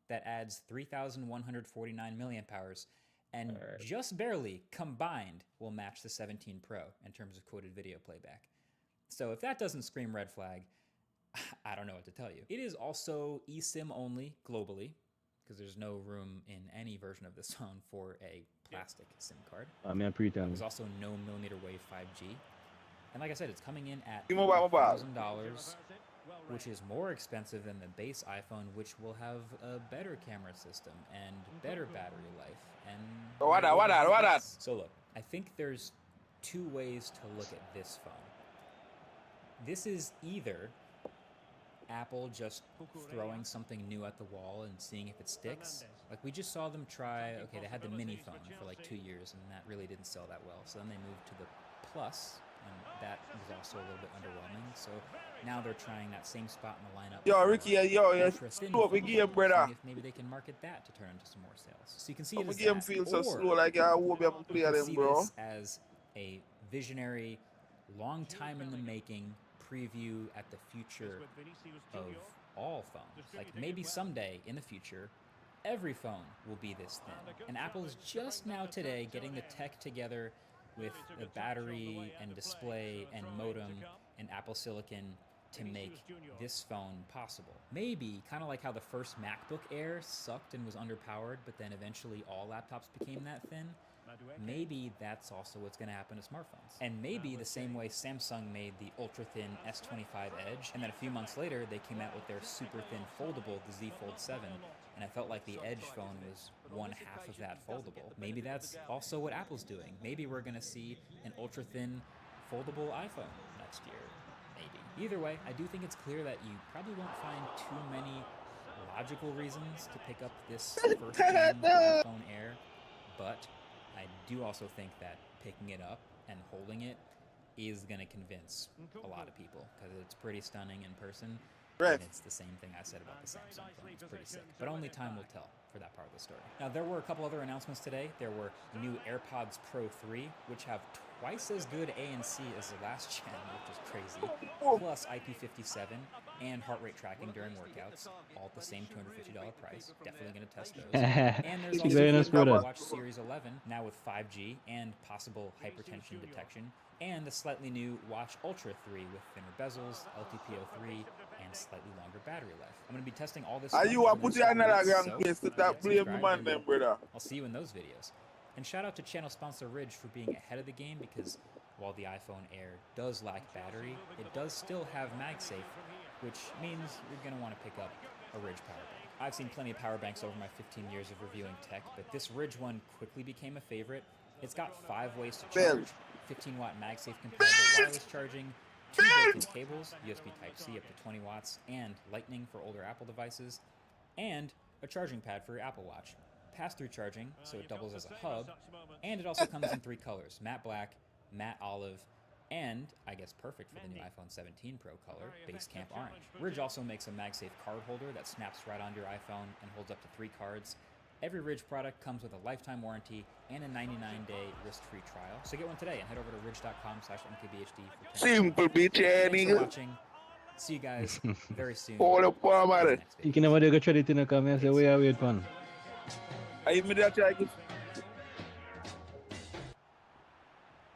that adds 3,149 milliamp hours and just barely combined will match the 17 Pro in terms of quoted video playback. So if that doesn't scream red flag, I don't know what to tell you. It is also eSIM only globally, because there's no room in any version of this phone for a plastic SIM card. There's also no millimeter wave 5G. And like I said, it's coming in at $1,000, which is more expensive than the base iPhone, which will have a better camera system and better battery life. And so look, I think there's two ways to look at this phone. This is either Apple just throwing something new at the wall and seeing if it sticks. Like we just saw them try, okay, they had the mini phone for like 2 years and that really didn't sell that well. So then they moved to the Plus, and that was also a little bit underwhelming. So now they're trying that same spot in the lineup. Yo, Ricky, yo, slow game, brother. If maybe they can market that to turn into some more sales. So you can see it as game that, feels so or slow, like I won't be able to play you can them, see bro. this as a visionary, long time in the making preview at the future of all phones. Like maybe someday in the future, every phone will be this thin. And Apple is just now today getting the tech together with the battery and display and modem and Apple Silicon to make this phone possible. Maybe kind of like how the first MacBook Air sucked and was underpowered, but then eventually all laptops became that thin. Maybe that's also what's going to happen to smartphones. And maybe the same way Samsung made the ultra-thin S25 Edge, and then a few months later they came out with their super-thin foldable, the Z Fold 7, and I felt like the Edge phone was one half of that foldable. Maybe that's also what Apple's doing. Maybe we're going to see an ultra-thin foldable iPhone next year. Maybe. Either way, I do think it's clear that you probably won't find too many logical reasons to pick up this first-gen iPhone Air, but I do also think that picking it up and holding it is going to convince a lot of people because it's pretty stunning in person. Right. And it's the same thing I said about the Samsung phone. It's pretty sick. But only time will tell for that part of the story. Now, there were a couple other announcements today. There were new AirPods Pro 3, which have twice as good ANC as the last gen, which is crazy, plus IP57 and heart rate tracking during workouts, all at the same $250 price. Definitely going to test those. And there's also the Apple Watch Series 11, now with 5G and possible hypertension detection, and the slightly new Watch Ultra 3 with thinner bezels, LTPO3, and slightly longer battery life. I'm going to be testing all this. Are you put another gang place to that blame the man then, brother? I'll see you in those videos. And shout out to channel sponsor Ridge for being ahead of the game because while the iPhone Air does lack battery, it does still have MagSafe, which means you're going to want to pick up a Ridge power bank. I've seen plenty of power banks over my 15 years of reviewing tech, but this Ridge one quickly became a favorite. It's got 5 ways to charge, 15-watt MagSafe compatible wireless charging, 2 built-in cables, USB Type-C up to 20 watts, and Lightning for older Apple devices, and a charging pad for your Apple Watch. Pass-through charging, so it doubles as a hub, and it also comes in 3 colors, matte black, matte olive, and, I guess perfect for the new iPhone 17 Pro color, Basecamp orange. Ridge also makes a MagSafe card holder that snaps right onto your iPhone and holds up to 3 cards. Every Ridge product comes with a lifetime warranty and a 99-day risk-free trial. So get one today and head over to ridge.com/mkbhd for 10%. Simple bitch, Thanks for watching. See you guys very soon. All the power matter. You can never get ready to come here. Say we are wait fun. I immediately I get.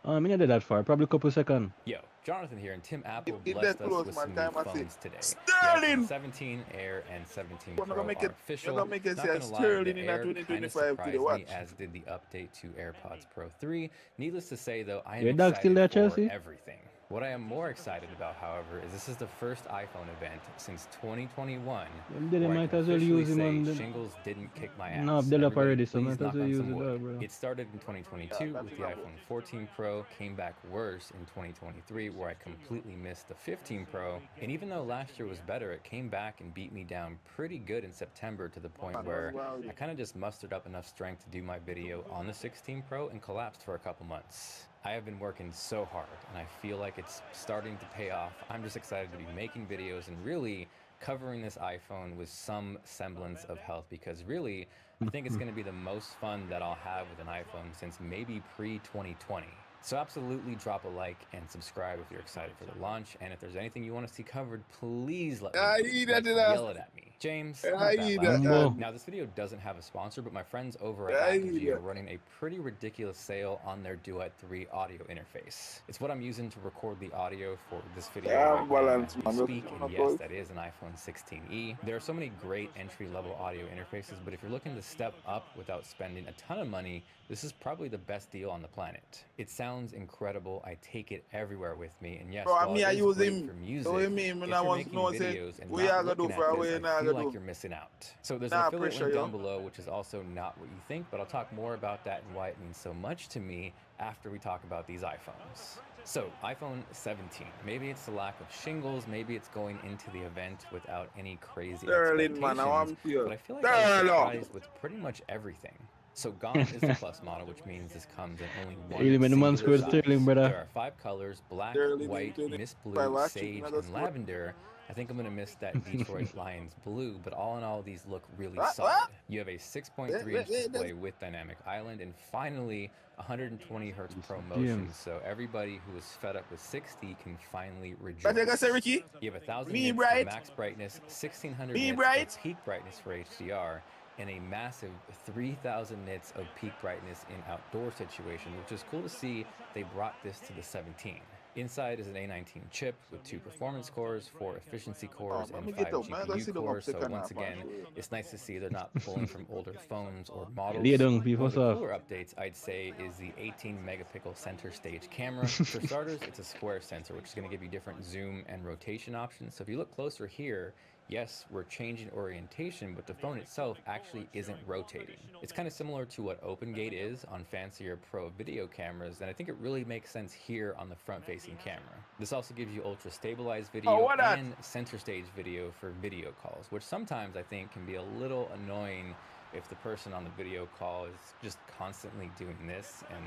I did that far. Probably a couple seconds. Yo, Jonathan here, and Tim Apple Get blessed that us close, with man. some Time new I see. phones today. Sterling! The 17 Air and 17 We're Pro gonna make are it- official. we're gonna make it Not say gonna lie, Sterling the in Air that kinda 2025 to the surprised me, watch. as did the update to AirPods Pro 3. Needless to say, though, I am Your dog still there, excited for Chelsea? everything. What I am more excited about, however, is this is the first iPhone event since 2021 Then they where I might can as well officially use him say on the... shingles didn't kick my ass. No, I've developed Everybody, already, so please might as knock well on use some it, wood. bro. It started in 2022 with the iPhone 14 Pro, came back worse in 2023 where I completely missed the 15 Pro, and even though last year was better, it came back and beat me down pretty good in September to the point where I kind of just mustered up enough strength to do my video on the 16 Pro and collapsed for a couple months. I have been working so hard and I feel like it's starting to pay off. I'm just excited to be making videos and really covering this iPhone with some semblance of health because really, I think it's going to be the most fun that I'll have with an iPhone since maybe pre-2020. So absolutely drop a like and subscribe if you're excited for the launch. And if there's anything you want to see covered, please let me know. Like, yell it at me. James, I not that eat loud. Mambo. Now, this video doesn't have a sponsor, but my friends over at Apogee are running a pretty ridiculous sale on their Duet 3 audio interface. It's what I'm using to record the audio for this video right now as we speak, and yes, that is an iPhone 16e. There are so many great entry-level audio interfaces, but if you're looking to step up without spending a ton of money, this is probably the best deal on the planet. It sounds incredible. I take it everywhere with me, and yes, while it is great for music, if you're making videos and not looking at this, I feel like you're missing out. So there's an affiliate link down below, which is also not what you think, but I'll talk more about that and why it means so much to me after we talk about these iPhones. So, iPhone 17. Maybe it's the lack of shingles, maybe it's going into the event without any crazy expectations, but I feel like I was surprised with pretty much everything. So Gone is the Plus model, which means this comes in only one singular size. There are 5 colors: black, white, mist blue, sage, and lavender. I think I'm going to miss that Detroit Lions blue, but all in all, these look really solid. You have a 6.3-inch display with dynamic island, and finally, 120 Hz Pro motion, so everybody who is fed up with 60 can finally rejoice. You have 1,000 nits of max brightness, 1,600 nits of peak brightness for HDR, and a massive 3,000 nits of peak brightness in outdoor situations, which is cool to see they brought this to the 17. Inside is an A19 chip with 2 performance cores, 4 efficiency cores, and 5 GPU cores, so once again, it's nice to see they're not pulling from older phones or models. One of the cooler updates, I'd say, is the 18-megapixel center stage camera. For starters, it's a square sensor, which is going to give you different zoom and rotation options, so if you look closer here, yes, we're changing orientation, but the phone itself actually isn't rotating. It's kind of similar to what OpenGate is on fancier pro video cameras, and I think it really makes sense here on the front-facing camera. This also gives you ultra-stabilized video and center stage video for video calls, which sometimes I think can be a little annoying if the person on the video call is just constantly doing this, and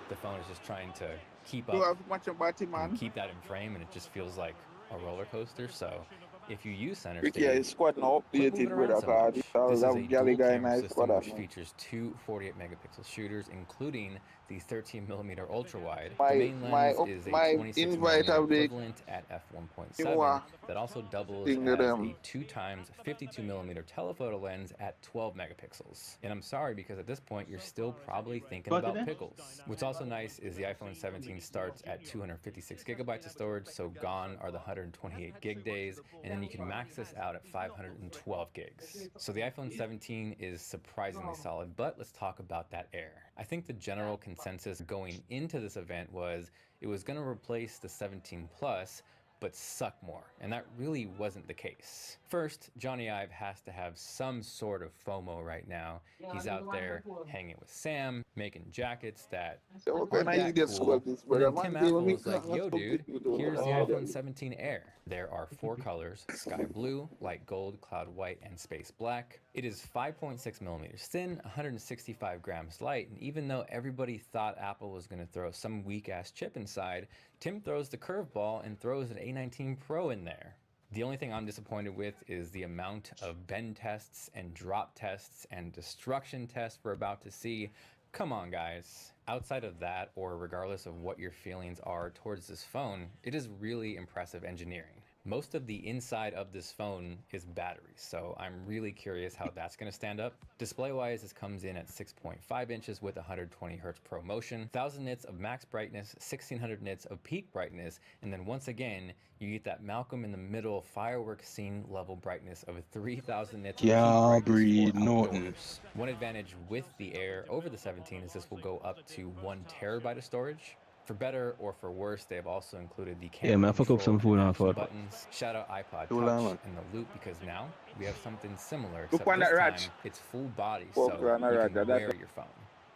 the phone is just trying to keep up and keep that in frame, and it just feels like a roller coaster. So if you use center stage, it's quite an updated brother. This is a dual camera system which features 2 48-megapixel shooters, including the 13mm ultra wide. The main lens is a 26mm equivalent at f1.7 that also doubles as a 2x 52mm telephoto lens at 12 megapixels. And I'm sorry, because at this point you're still probably thinking about pickles. What's also nice is the iPhone 17 starts at 256 gigabytes of storage, so gone are the 128 gig days, and then you can max this out at 512 gigs. So the iPhone 17 is surprisingly solid, but let's talk about that Air. I think the general consensus going into this event was it was going to replace the 17 Plus, but suck more, and that really wasn't the case. First, Johnny Ive has to have some sort of FOMO right now. He's out there hanging with Sam, making jackets that aren't that cool, and then Tim Apple's like, yo dude, here's the iPhone 17 Air. There are 4 colors: sky blue, light gold, cloud white, and space black. It is 5.6 millimeters thin, 165 grams light, and even though everybody thought Apple was going to throw some weak-ass chip inside, Tim throws the curveball and throws an A19 Pro in there. The only thing I'm disappointed with is the amount of bend tests and drop tests and destruction tests we're about to see. Come on, guys. Outside of that, or regardless of what your feelings are towards this phone, it is really impressive engineering. Most of the inside of this phone is batteries, so I'm really curious how that's going to stand up. Display-wise, this comes in at 6.5 inches with 120 Hz Pro motion, 1,000 nits of max brightness, 1,600 nits of peak brightness, and then once again, you get that Malcolm in the Middle fireworks scene level brightness of 3,000 nits of peak brightness for outdoors. One advantage with the Air over the 17 is this will go up to 1 terabyte of storage. For better or for worse, they have also included the camera control and action buttons. Shout out iPod Touch and the Loop, because now we have something similar, except this time it's full body, so you can wear your phone.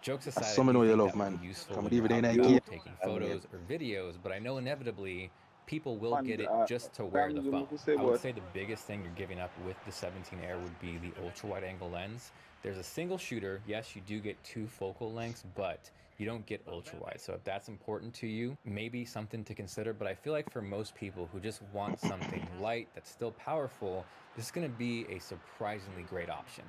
Jokes aside, I do think that would be useful when you're out taking photos or videos, but I know inevitably people will get it just to wear the phone. I would say the biggest thing you're giving up with the 17 Air would be the ultra-wide-angle lens. There's a single shooter. Yes, you do get 2 focal lengths, but you don't get ultra-wide. So if that's important to you, maybe something to consider. But I feel like for most people who just want something light that's still powerful, this is going to be a surprisingly great option.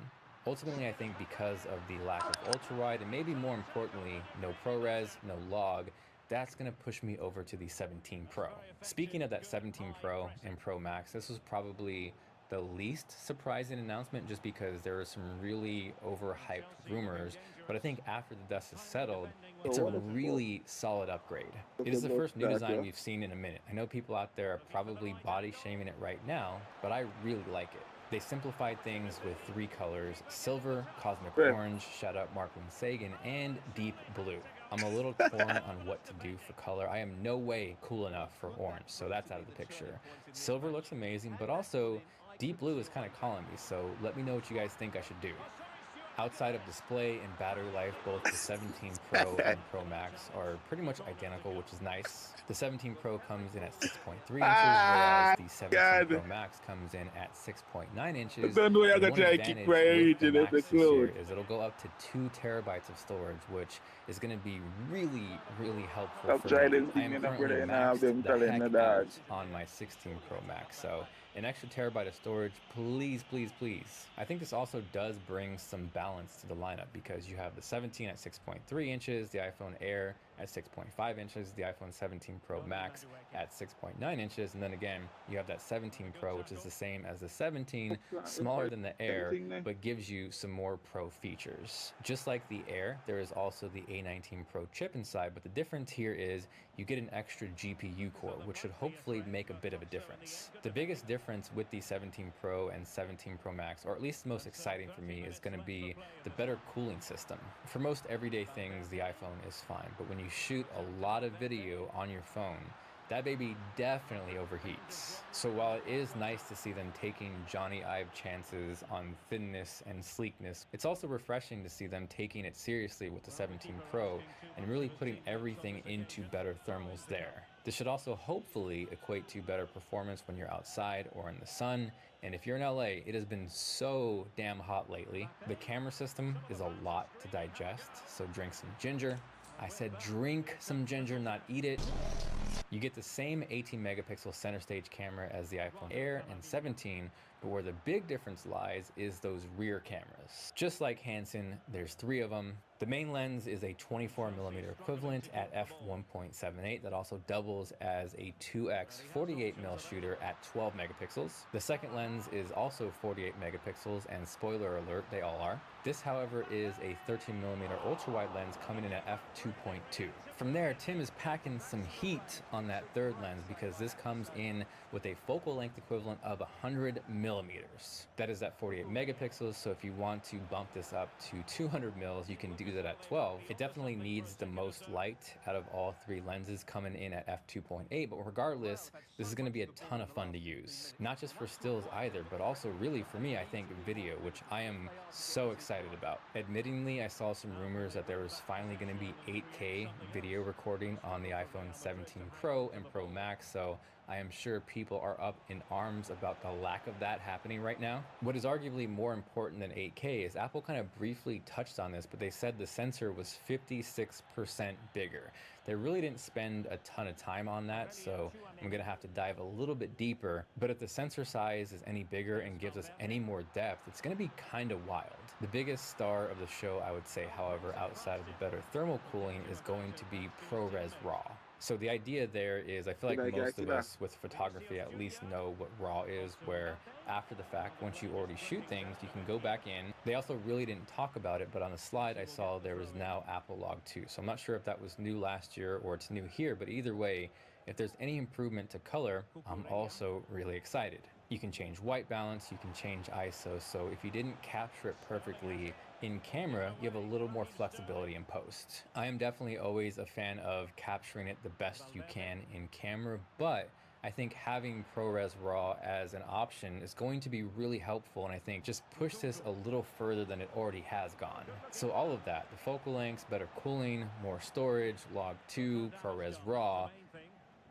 Ultimately, I think because of the lack of ultra-wide, and maybe more importantly, no ProRes, no log, that's going to push me over to the 17 Pro. Speaking of that 17 Pro and Pro Max, this was probably the least surprising announcement just because there are some really overhyped rumors, but I think after the dust has settled, it's a really solid upgrade. It is the first new design we've seen in a minute. I know people out there are probably body shaming it right now, but I really like it. They simplified things with 3 colors: silver, cosmic orange, shout out Marklin Sagan, and deep blue. I'm a little torn on what to do for color. I am no way cool enough for orange, so that's out of the picture. Silver looks amazing, but also deep blue is kind of calling me, so let me know what you guys think I should do. Outside of display and battery life, both the 17 Pro and Pro Max are pretty much identical, which is nice. The 17 Pro comes in at 6.3 inches, whereas the 17 Pro Max comes in at 6.9 inches. And one advantage with the Max this year is it'll go up to 2 terabytes of storage, which is going to be really, really helpful for me. I am currently maxed the heck out on my 16 Pro Max, so an extra terabyte of storage, please, please, please. I think this also does bring some balance to the lineup because you have the 17 at 6.3 inches, the iPhone Air at 6.5 inches, the iPhone 17 Pro Max at 6.9 inches, and then again, you have that 17 Pro, which is the same as the 17, smaller than the Air, but gives you some more Pro features. Just like the Air, there is also the A19 Pro chip inside, but the difference here is you get an extra GPU core, which should hopefully make a bit of a difference. The biggest difference with the 17 Pro and 17 Pro Max, or at least the most exciting for me, is going to be the better cooling system. For most everyday things, the iPhone is fine, but when you shoot a lot of video on your phone, that baby definitely overheats. So while it is nice to see them taking Johnny Ive chances on thinness and sleekness, it's also refreshing to see them taking it seriously with the 17 Pro and really putting everything into better thermals there. This should also hopefully equate to better performance when you're outside or in the sun. And if you're in LA, it has been so damn hot lately. The camera system is a lot to digest, so drink some ginger. I said drink some ginger, not eat it. You get the same 18 megapixel center stage camera as the iPhone Air and 17, but where the big difference lies is those rear cameras. Just like Hansen, there's 3 of them. The main lens is a 24mm equivalent at f1.78 that also doubles as a 2x 48mm shooter at 12 megapixels. The second lens is also 48 megapixels, and spoiler alert, they all are. This, however, is a 13mm ultra-wide lens coming in at f2.2. From there, Tim is packing some heat on that third lens because this comes in with a focal length equivalent of 100 millimeters. That is at 48 megapixels, so if you want to bump this up to 200 mils, you can do that at 12. It definitely needs the most light out of all 3 lenses coming in at f2.8, but regardless, this is going to be a ton of fun to use. Not just for stills either, but also really for me, I think video, which I am so excited about. Admittingly, I saw some rumors that there was finally going to be 8K video recording on the iPhone 17 Pro and Pro Max, so I am sure people are up in arms about the lack of that happening right now. What is arguably more important than 8K is Apple kind of briefly touched on this, but they said the sensor was 56% bigger. They really didn't spend a ton of time on that, so I'm gonna have to dive a little bit deeper. But if the sensor size is any bigger and gives us any more depth, it's gonna be kind of wild. The biggest star of the show, I would say, however, outside of the better thermal cooling, is going to be ProRes RAW. So the idea there is, I feel like most of us with photography at least know what RAW is, where after the fact, once you already shoot things, you can go back in. They also really didn't talk about it, but on the slide I saw there was now Apple Log 2. So I'm not sure if that was new last year or it's new here, but either way, if there's any improvement to color, I'm also really excited. You can change white balance, you can change ISO, so if you didn't capture it perfectly in camera, you have a little more flexibility in post. I am definitely always a fan of capturing it the best you can in camera, but I think having ProRes RAW as an option is going to be really helpful, and I think just push this a little further than it already has gone. So all of that, the focal lengths, better cooling, more storage, Log 2, ProRes RAW,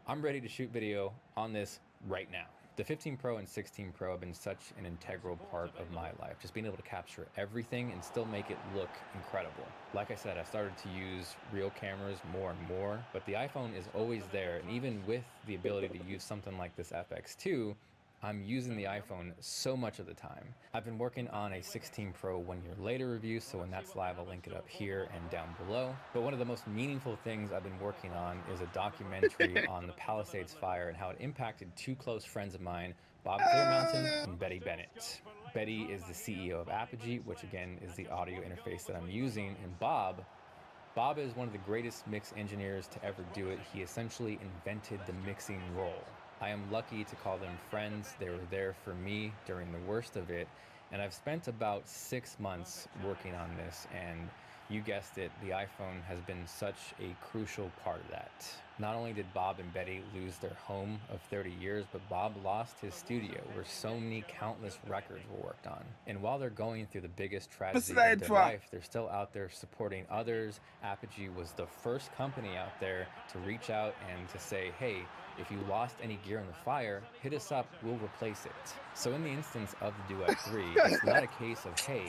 I'm ready to shoot video on this right now. The 15 Pro and 16 Pro have been such an integral part of my life, just being able to capture everything and still make it look incredible. Like I said, I started to use real cameras more and more, but the iPhone is always there, and even with the ability to use something like this FX2, I'm using the iPhone so much of the time. I've been working on a 16 Pro 1 year later review, so when that's live, I'll link it up here and down below. But one of the most meaningful things I've been working on is a documentary on the Palisades fire and how it impacted 2 close friends of mine Bob Clearmountain and Betty Bennett. Betty is the CEO of Apogee, which again is the audio interface that I'm using, and Bob is one of the greatest mix engineers to ever do it. He essentially invented the mixing role. I am lucky to call them friends. They were there for me during the worst of it, and I've spent about 6 months working on this, and you guessed it, the iPhone has been such a crucial part of that. Not only did Bob and Betty lose their home of 30 years, but Bob lost his studio where so many countless records were worked on. And while they're going through the biggest tragedy of their life, they're still out there supporting others. Apogee was the first company out there to reach out and to say, hey, if you lost any gear in the fire, hit us up, we'll replace it. So in the instance of the Duet 3, it's not a case of, hey,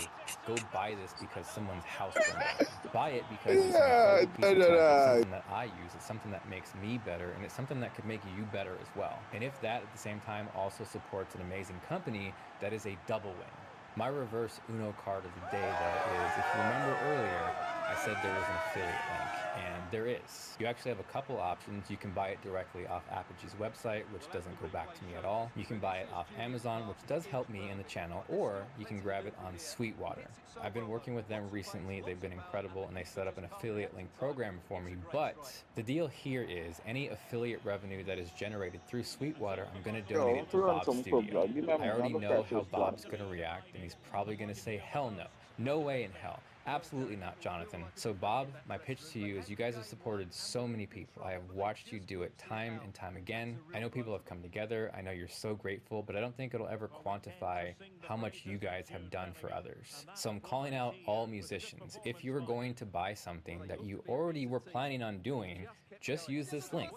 go buy this because someone's house burned down. Buy it because it's an incredible piece of tech. It's something that I use, it's something that makes me better, and it's something that could make you better as well. And if that at the same time also supports an amazing company, that is a double win. My reverse Uno card of the day, though, is, if you remember earlier, I said there was an affiliate link, and there is. You actually have a couple options. You can buy it directly off Apogee's website, which doesn't go back to me at all. You can buy it off Amazon, which does help me in the channel, or you can grab it on Sweetwater. I've been working with them recently. They've been incredible, and they set up an affiliate link program for me, but the deal here is any affiliate revenue that is generated through Sweetwater, I'm going to donate it to Bob's studio. I already know how Bob's going to react, and he's probably going to say, hell no. No way in hell. Absolutely not, Jonathan. So Bob, my pitch to you is you guys have supported so many people. I have watched you do it time and time again. I know people have come together. I know you're so grateful, but I don't think it'll ever quantify how much you guys have done for others. So I'm calling out all musicians. If you were going to buy something that you already were planning on doing, just use this link.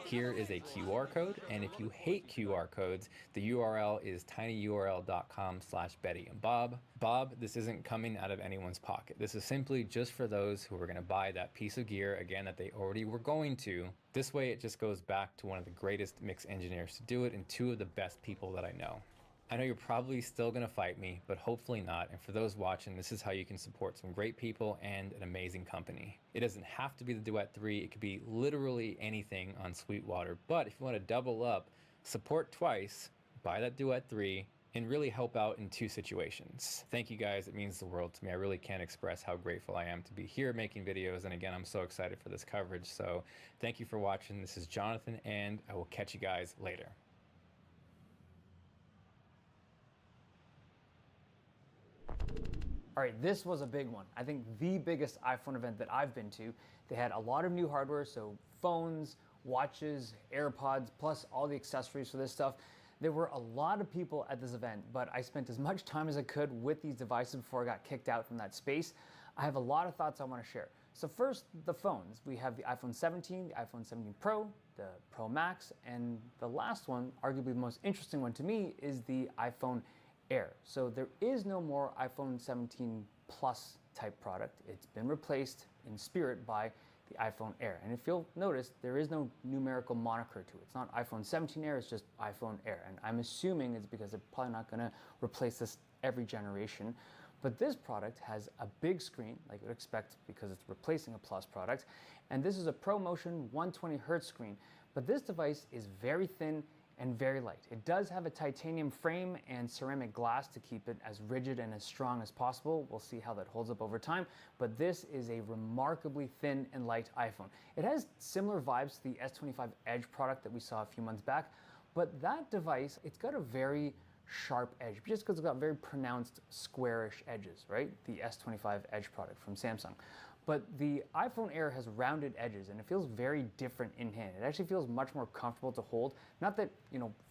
Here is a QR code, and if you hate QR codes, the URL is tinyurl.com/Betty and Bob. Bob, this isn't coming out of anyone's pocket. This is simply just for those who are going to buy that piece of gear, again, that they already were going to. This way, it just goes back to one of the greatest mix engineers to do it and two of the best people that I know. I know you're probably still going to fight me, but hopefully not. And for those watching, this is how you can support some great people and an amazing company. It doesn't have to be the Duet 3. It could be literally anything on Sweetwater. But if you want to double up, support twice, buy that Duet 3, and really help out in two situations. Thank you guys. It means the world to me. I really can't express how grateful I am to be here making videos. And again, I'm so excited for this coverage. So thank you for watching. This is Jonathan, and I will catch you guys later. All right, this was a big one. I think the biggest iPhone event that I've been to. They had a lot of new hardware, so phones, watches, AirPods, plus all the accessories for this stuff. There were a lot of people at this event, but I spent as much time as I could with these devices before I got kicked out from that space. I have a lot of thoughts I want to share. So first, the phones. We have the iPhone 17, the iPhone 17 Pro, the Pro Max, and the last one, arguably the most interesting one to me, is the iPhone Air. So there is no more iPhone 17 Plus type product. It's been replaced in spirit by the iPhone Air. And if you'll notice, there is no numerical moniker to it. It's not iPhone 17 Air, it's just iPhone Air. And I'm assuming it's because they're probably not gonna replace this every generation. But this product has a big screen, like you'd expect because it's replacing a Plus product. And this is a ProMotion 120 Hertz screen. But this device is very thin and very light. It does have a titanium frame and ceramic glass to keep it as rigid and as strong as possible. We'll see how that holds up over time, but this is a remarkably thin and light iPhone. It has similar vibes to the S25 Edge product that we saw a few months back, but that device, it's got a very sharp edge, just because it's got very pronounced squarish edges, right? The S25 Edge product from Samsung. But the iPhone Air has rounded edges and it feels very different in hand. It actually feels much more comfortable to hold. Not that,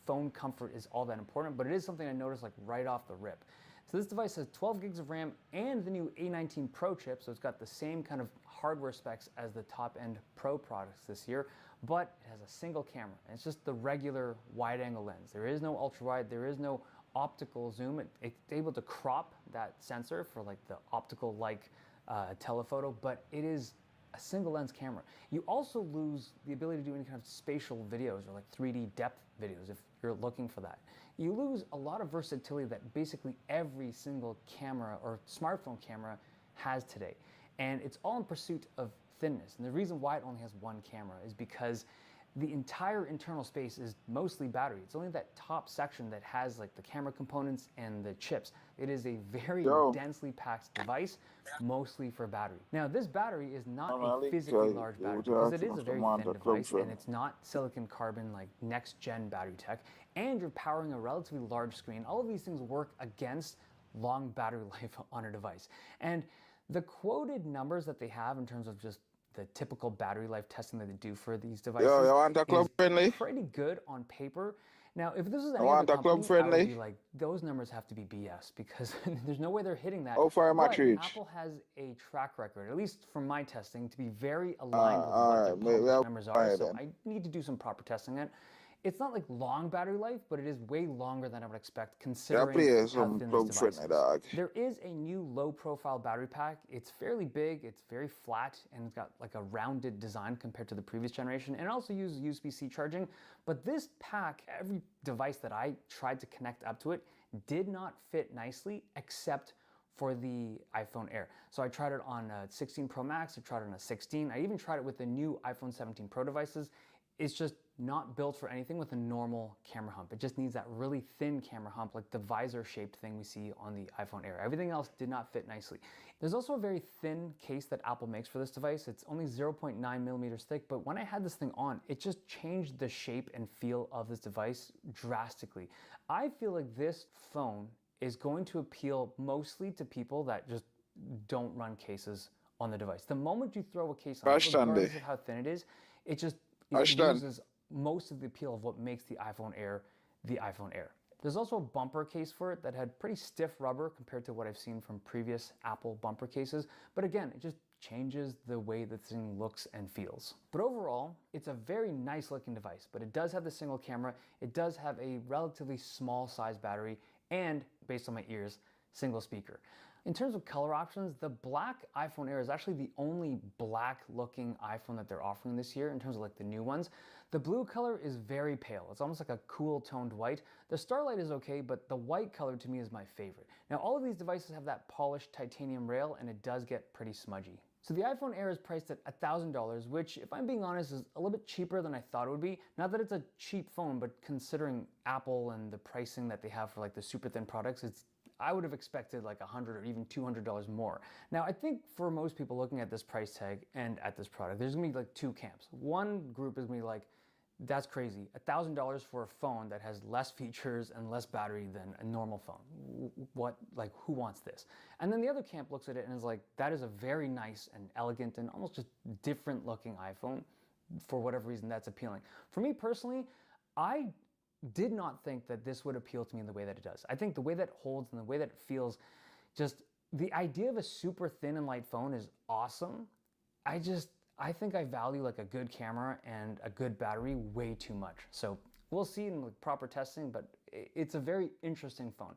phone comfort is all that important, but it is something I noticed like right off the rip. So this device has 12 gigs of RAM and the new A19 Pro chip, so it's got the same kind of hardware specs as the top-end Pro products this year, but it has a single camera, and it's just the regular wide-angle lens. There is no ultra-wide, there is no optical zoom. It's able to crop that sensor for like the optical-like telephoto, but it is a single lens camera. You also lose the ability to do any kind of spatial videos or like 3D depth videos if you're looking for that. You lose a lot of versatility that basically every single camera or smartphone camera has today. And it's all in pursuit of thinness. And the reason why it only has one camera is because the entire internal space is mostly battery. It's only that top section that has like the camera components and the chips. It is a very densely packed device, mostly for battery. Now, this battery is not a physically large battery because it is a very thin device and it's not silicon carbon like next gen battery tech, and you're powering a relatively large screen. All of these things work against long battery life on a device. And the quoted numbers that they have in terms of just the typical battery life testing that they do for these devices is pretty good on paper. Now, if this is any other company, I would be like, those numbers have to be BS because there's no way they're hitting that. But Apple has a track record, at least from my testing, to be very aligned with what their published numbers are. So I need to do some proper testing on it. It's not like long battery life, but it is way longer than I would expect considering how thin this device is. There is a new low-profile battery pack. It's fairly big, it's very flat, and it's got like a rounded design compared to the previous generation, and it also uses USB-C charging. But this pack, every device that I tried to connect up to it did not fit nicely except for the iPhone Air. So I tried it on a 16 Pro Max, I tried it on a 16, I even tried it with the new iPhone 17 Pro devices. It's just not built for anything with a normal camera hump. It just needs that really thin camera hump, like the visor-shaped thing we see on the iPhone Air. Everything else did not fit nicely. There's also a very thin case that Apple makes for this device. It's only 0.9 millimeters thick, but when I had this thing on, it just changed the shape and feel of this device drastically. I feel like this phone is going to appeal mostly to people that just don't run cases on the device. The moment you throw a case on, regardless of how thin it is, it loses most of the appeal of what makes the iPhone Air the iPhone Air. There's also a bumper case for it that had pretty stiff rubber compared to what I've seen from previous Apple bumper cases. But again, it just changes the way the thing looks and feels. But overall, it's a very nice looking device, but it does have the single camera, it does have a relatively small size battery, and based on my ears, single speaker. In terms of color options, the black iPhone Air is actually the only black looking iPhone that they're offering this year in terms of like the new ones. The blue color is very pale. It's almost like a cool toned white. The Starlight is okay, but the white color to me is my favorite. Now, all of these devices have that polished titanium rail and it does get pretty smudgy. So the iPhone Air is priced at $1,000, which if I'm being honest is a little bit cheaper than I thought it would be. Not that it's a cheap phone, but considering Apple and the pricing that they have for like the super thin products, I would have expected like $100 or even $200 more. Now, I think for most people looking at this price tag and at this product, there's gonna be like two camps. One group is gonna be like, that's crazy. $1,000 for a phone that has less features and less battery than a normal phone. What, like, who wants this? And then the other camp looks at it and is like, that is a very nice and elegant and almost just different looking iPhone. For whatever reason, that's appealing. For me personally, I did not think that this would appeal to me in the way that it does. I think the way that it holds and the way that it feels, just the idea of a super thin and light phone is awesome. I think I value like a good camera and a good battery way too much. So we'll see in like proper testing, but it's a very interesting phone.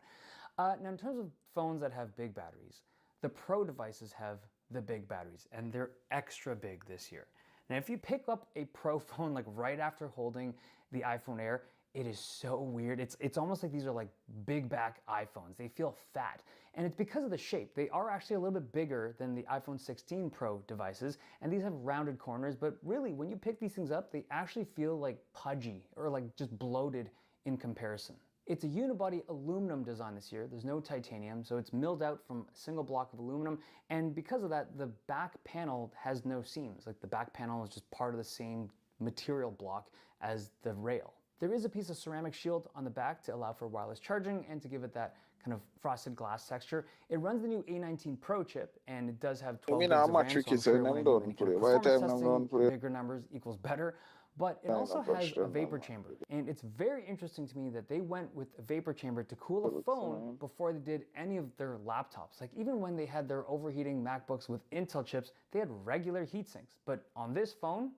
Now in terms of phones that have big batteries, the Pro devices have the big batteries and they're extra big this year. Now if you pick up a Pro phone like right after holding the iPhone Air, it is so weird. It's almost like these are like big back iPhones. They feel fat. And it's because of the shape. They are actually a little bit bigger than the iPhone 16 Pro devices, and these have rounded corners, but really when you pick these things up, they actually feel like pudgy or like just bloated in comparison. It's a unibody aluminum design this year. There's no titanium, so it's milled out from a single block of aluminum, and because of that, the back panel has no seams. Like the back panel is just part of the same material block as the rail. There is a piece of ceramic shield on the back to allow for wireless charging and to give it that kind of frosted glass texture. It runs the new A19 Pro chip and it does have 12 gigs of RAM, so I'm sure when you can performance testing, bigger numbers equals better. But it also has a vapor chamber, and it's very interesting to me that they went with a vapor chamber to cool a phone before they did any of their laptops. Like even when they had their overheating MacBooks with Intel chips, they had regular heat sinks. But on this phone,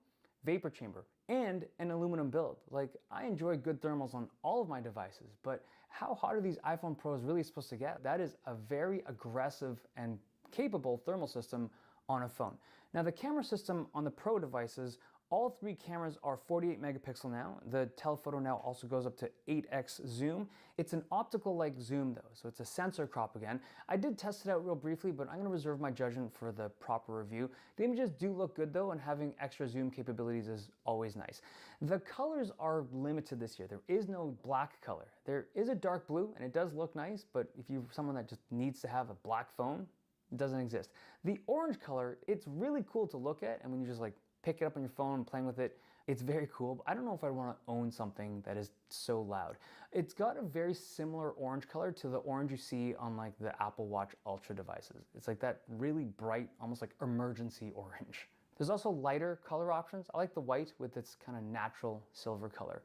vapor chamber and an aluminum build. Like I enjoy good thermals on all of my devices, but how hot are these iPhone Pros really supposed to get? That is a very aggressive and capable thermal system on a phone. Now the camera system on the Pro devices All three cameras are 48 megapixel now. The telephoto now also goes up to 8x zoom. It's an optical-like zoom though, so it's a sensor crop again. I did test it out real briefly, but I'm gonna reserve my judgment for the proper review. The images do look good though, and having extra zoom capabilities is always nice. The colors are limited this year. There is no black color. There is a dark blue, and it does look nice, but if you're someone that just needs to have a black phone, it doesn't exist. The orange color, it's really cool to look at, and when you just like pick it up on your phone and playing with it, it's very cool, but I don't know if I'd want to own something that is so loud. It's got a very similar orange color to the orange you see on like the Apple Watch Ultra devices. It's like that really bright, almost like emergency orange. There's also lighter color options. I like the white with its kind of natural silver color.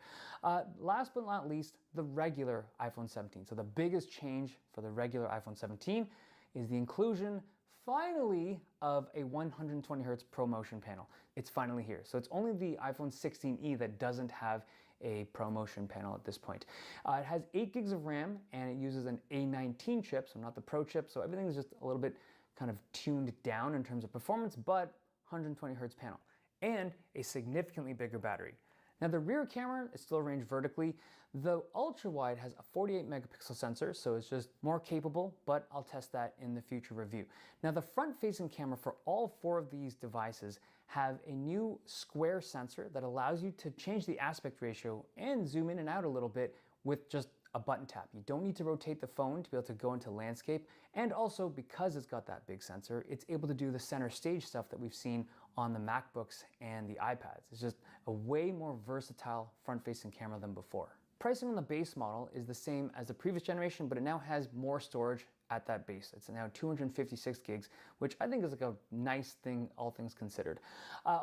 Last but not least, the regular iPhone 17. So the biggest change for the regular iPhone 17 is the inclusion, finally, of a 120 Hz ProMotion panel. It's finally here. So it's only the iPhone 16e that doesn't have a ProMotion panel at this point. It has 8 gigs of RAM, and it uses an A19 chip, so not the Pro chip, so everything is just a little bit kind of tuned down in terms of performance, but 120 Hz panel, and a significantly bigger battery. Now the rear camera is still arranged vertically. The ultra wide has a 48 megapixel sensor, so it's just more capable, but I'll test that in the future review. Now the front facing camera for all 4 of these devices have a new square sensor that allows you to change the aspect ratio and zoom in and out a little bit with just a button tap. You don't need to rotate the phone to be able to go into landscape, and also because it's got that big sensor, it's able to do the center stage stuff that we've seen on the MacBooks and the iPads. It's just a way more versatile front-facing camera than before. Pricing on the base model is the same as the previous generation, but it now has more storage at that base. It's now 256 gigs, which I think is like a nice thing, all things considered.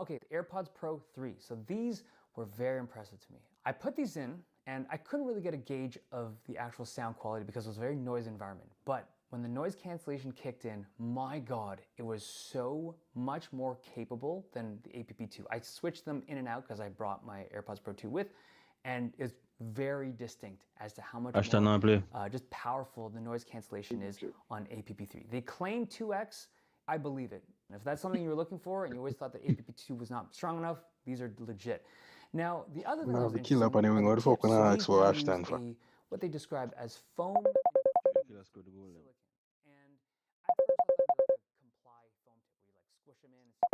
Okay, the AirPods Pro 3. So these were very impressive to me. I put these in, and I couldn't really get a gauge of the actual sound quality because it was a very noisy environment. But when the noise cancellation kicked in, my God, it was so much more capable than the APP2. I switched them in and out because I brought my AirPods Pro 2 with, and it's very distinct as to how much more just powerful the noise cancellation is on APP3. They claim 2x, I believe it. And if that's something you were looking for and you always thought that APP2 was not strong enough, these are legit. Now, the other thing that was interesting are the tips. So these use what they describe as foam and silicone. And at first I thought it was like a comply foam tip where you like squish them in and stick them in. It's not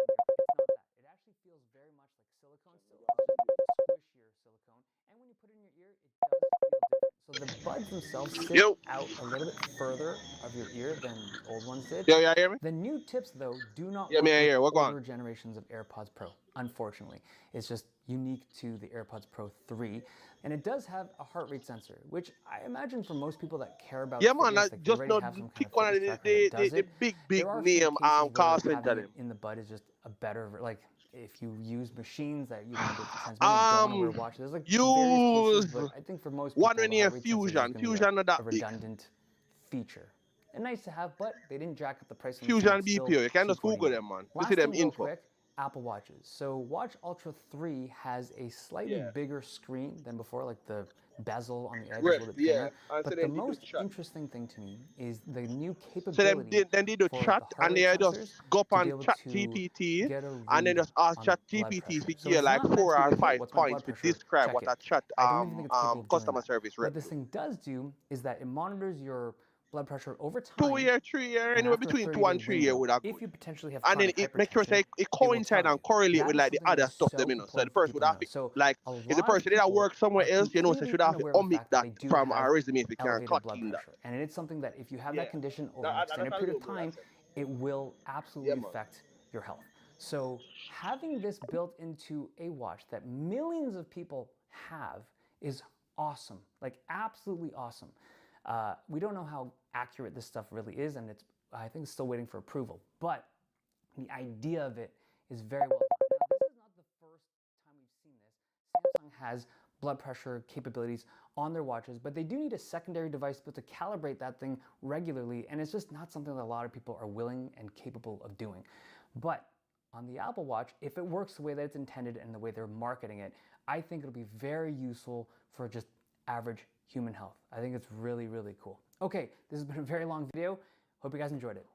that. It actually feels very much like silicone still. It's just squishier silicone. And when you put it in your ear, it does feel different. So the buds themselves sit out a little bit further of your ear than the old ones did. Yo, you hear me? The new tips, though, do not Yeah, work what with older generations of AirPods Pro, unfortunately. It's just unique to the AirPods Pro 3. And it does have a heart rate sensor, which I imagine for most people that care about man, fitness, like just not pick one of the big name call center. In the bud is just a better, like, if you use machines that you want to get transmitted, don't know where to watch. There's like various cases, but I think for most people, one Fusion not that a redundant feature. And nice to have, but they didn't jack up the price. Fusion BPO, you can just Google them, man. You see them info. Quick, Apple Watches. So Watch Ultra 3 has a slightly bigger screen than before, like the bezel on the edge is a little bit thinner. But the most interesting thing to me is the new capability. So then they do chat and they just go up on Chat GPT and then just ask Chat GPT to give like 4 or 5 points to describe what a chat customer service rep. What this thing does do is that it monitors your blood pressure over time. 2 year, 3 year, anywhere between 2 and 3 years would have. If you potentially have and then it make sure say it coincide and correlate with like the other stuff them, you know. So the person would have to, like, if the person did work somewhere else, you know, so should have to omit that from our resume if we can clock in that. And it's something that if you have that condition over an extended period of time, it will absolutely affect your health. So having this built into a watch that millions of people have is awesome, like absolutely awesome. We don't know how accurate this stuff really is, and I think it's still waiting for approval. But the idea of it is very well done. Now, this is not the first time we've seen this. Samsung has blood pressure capabilities on their watches, but they do need a secondary device to calibrate that thing regularly, and it's just not something that a lot of people are willing and capable of doing. But on the Apple Watch, if it works the way that it's intended and the way they're marketing it, I think it'll be very useful for just average human health. I think it's really, really cool. Okay, this has been a very long video. Hope you guys enjoyed it.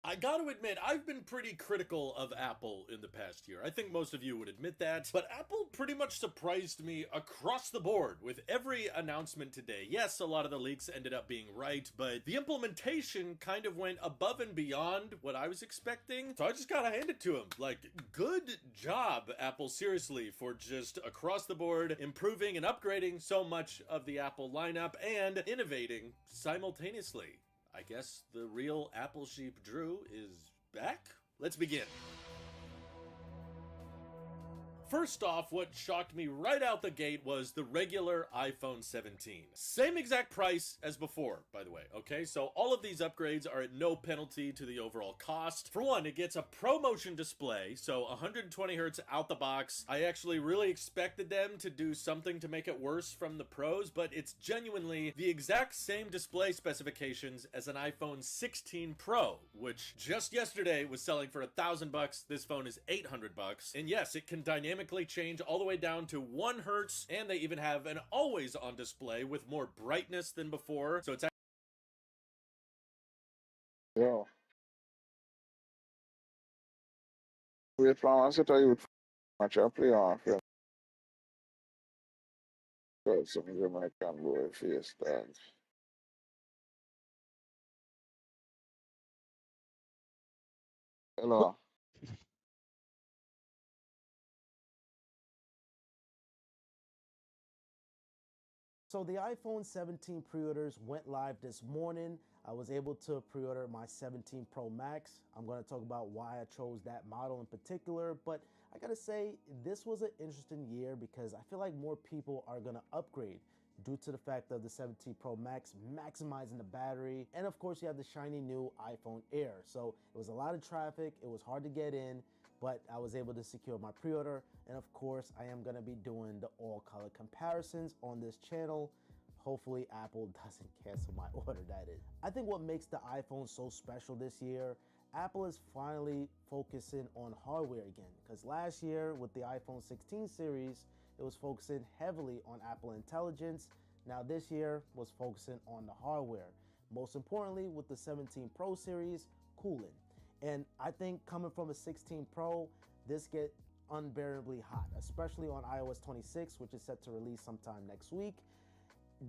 I gotta admit, I've been pretty critical of Apple in the past year. I think most of you would admit that. But Apple pretty much surprised me across the board with every announcement today. Yes, a lot of the leaks ended up being right, but the implementation kind of went above and beyond what I was expecting. So I just gotta hand it to them. Like, good job, Apple, seriously, for just across the board improving and upgrading so much of the Apple lineup and innovating simultaneously. I guess the real Apple sheep Drew is back? Let's begin. First off, what shocked me right out the gate was the regular iPhone 17. Same exact price as before, by the way, okay? So all of these upgrades are at no penalty to the overall cost. For one, it gets a ProMotion display, so 120 hertz out the box. I actually really expected them to do something to make it worse from the Pros, but it's genuinely the exact same display specifications as an iPhone 16 Pro, which just yesterday was selling for $1,000. This phone is $800. And yes, it can dynamically change all the way down to 1 hertz, and they even have an always on display with more brightness than before. So it's Yo. Wait for one set of youth match I play on film. Because some Jamaican boy face that. Hello. So the iPhone 17 pre-orders went live this morning. I was able to pre-order my 17 Pro Max. I'm going to talk about why I chose that model in particular, but I gotta say, this was an interesting year because I feel like more people are gonna upgrade due to the fact of the 17 Pro Max maximizing the battery. And of course, you have the shiny new iPhone Air. So it was a lot of traffic. It was hard to get in, but I was able to secure my pre-order. And of course, I am gonna be doing the all color comparisons on this channel. Hopefully Apple doesn't cancel my order, that is. I think what makes the iPhone so special this year, Apple is finally focusing on hardware again. Because last year with the iPhone 16 series, it was focusing heavily on Apple Intelligence. Now this year was focusing on the hardware. Most importantly, with the 17 Pro series, cooling. And I think coming from a 16 Pro, this get unbearably hot, especially on iOS 26, which is set to release sometime next week.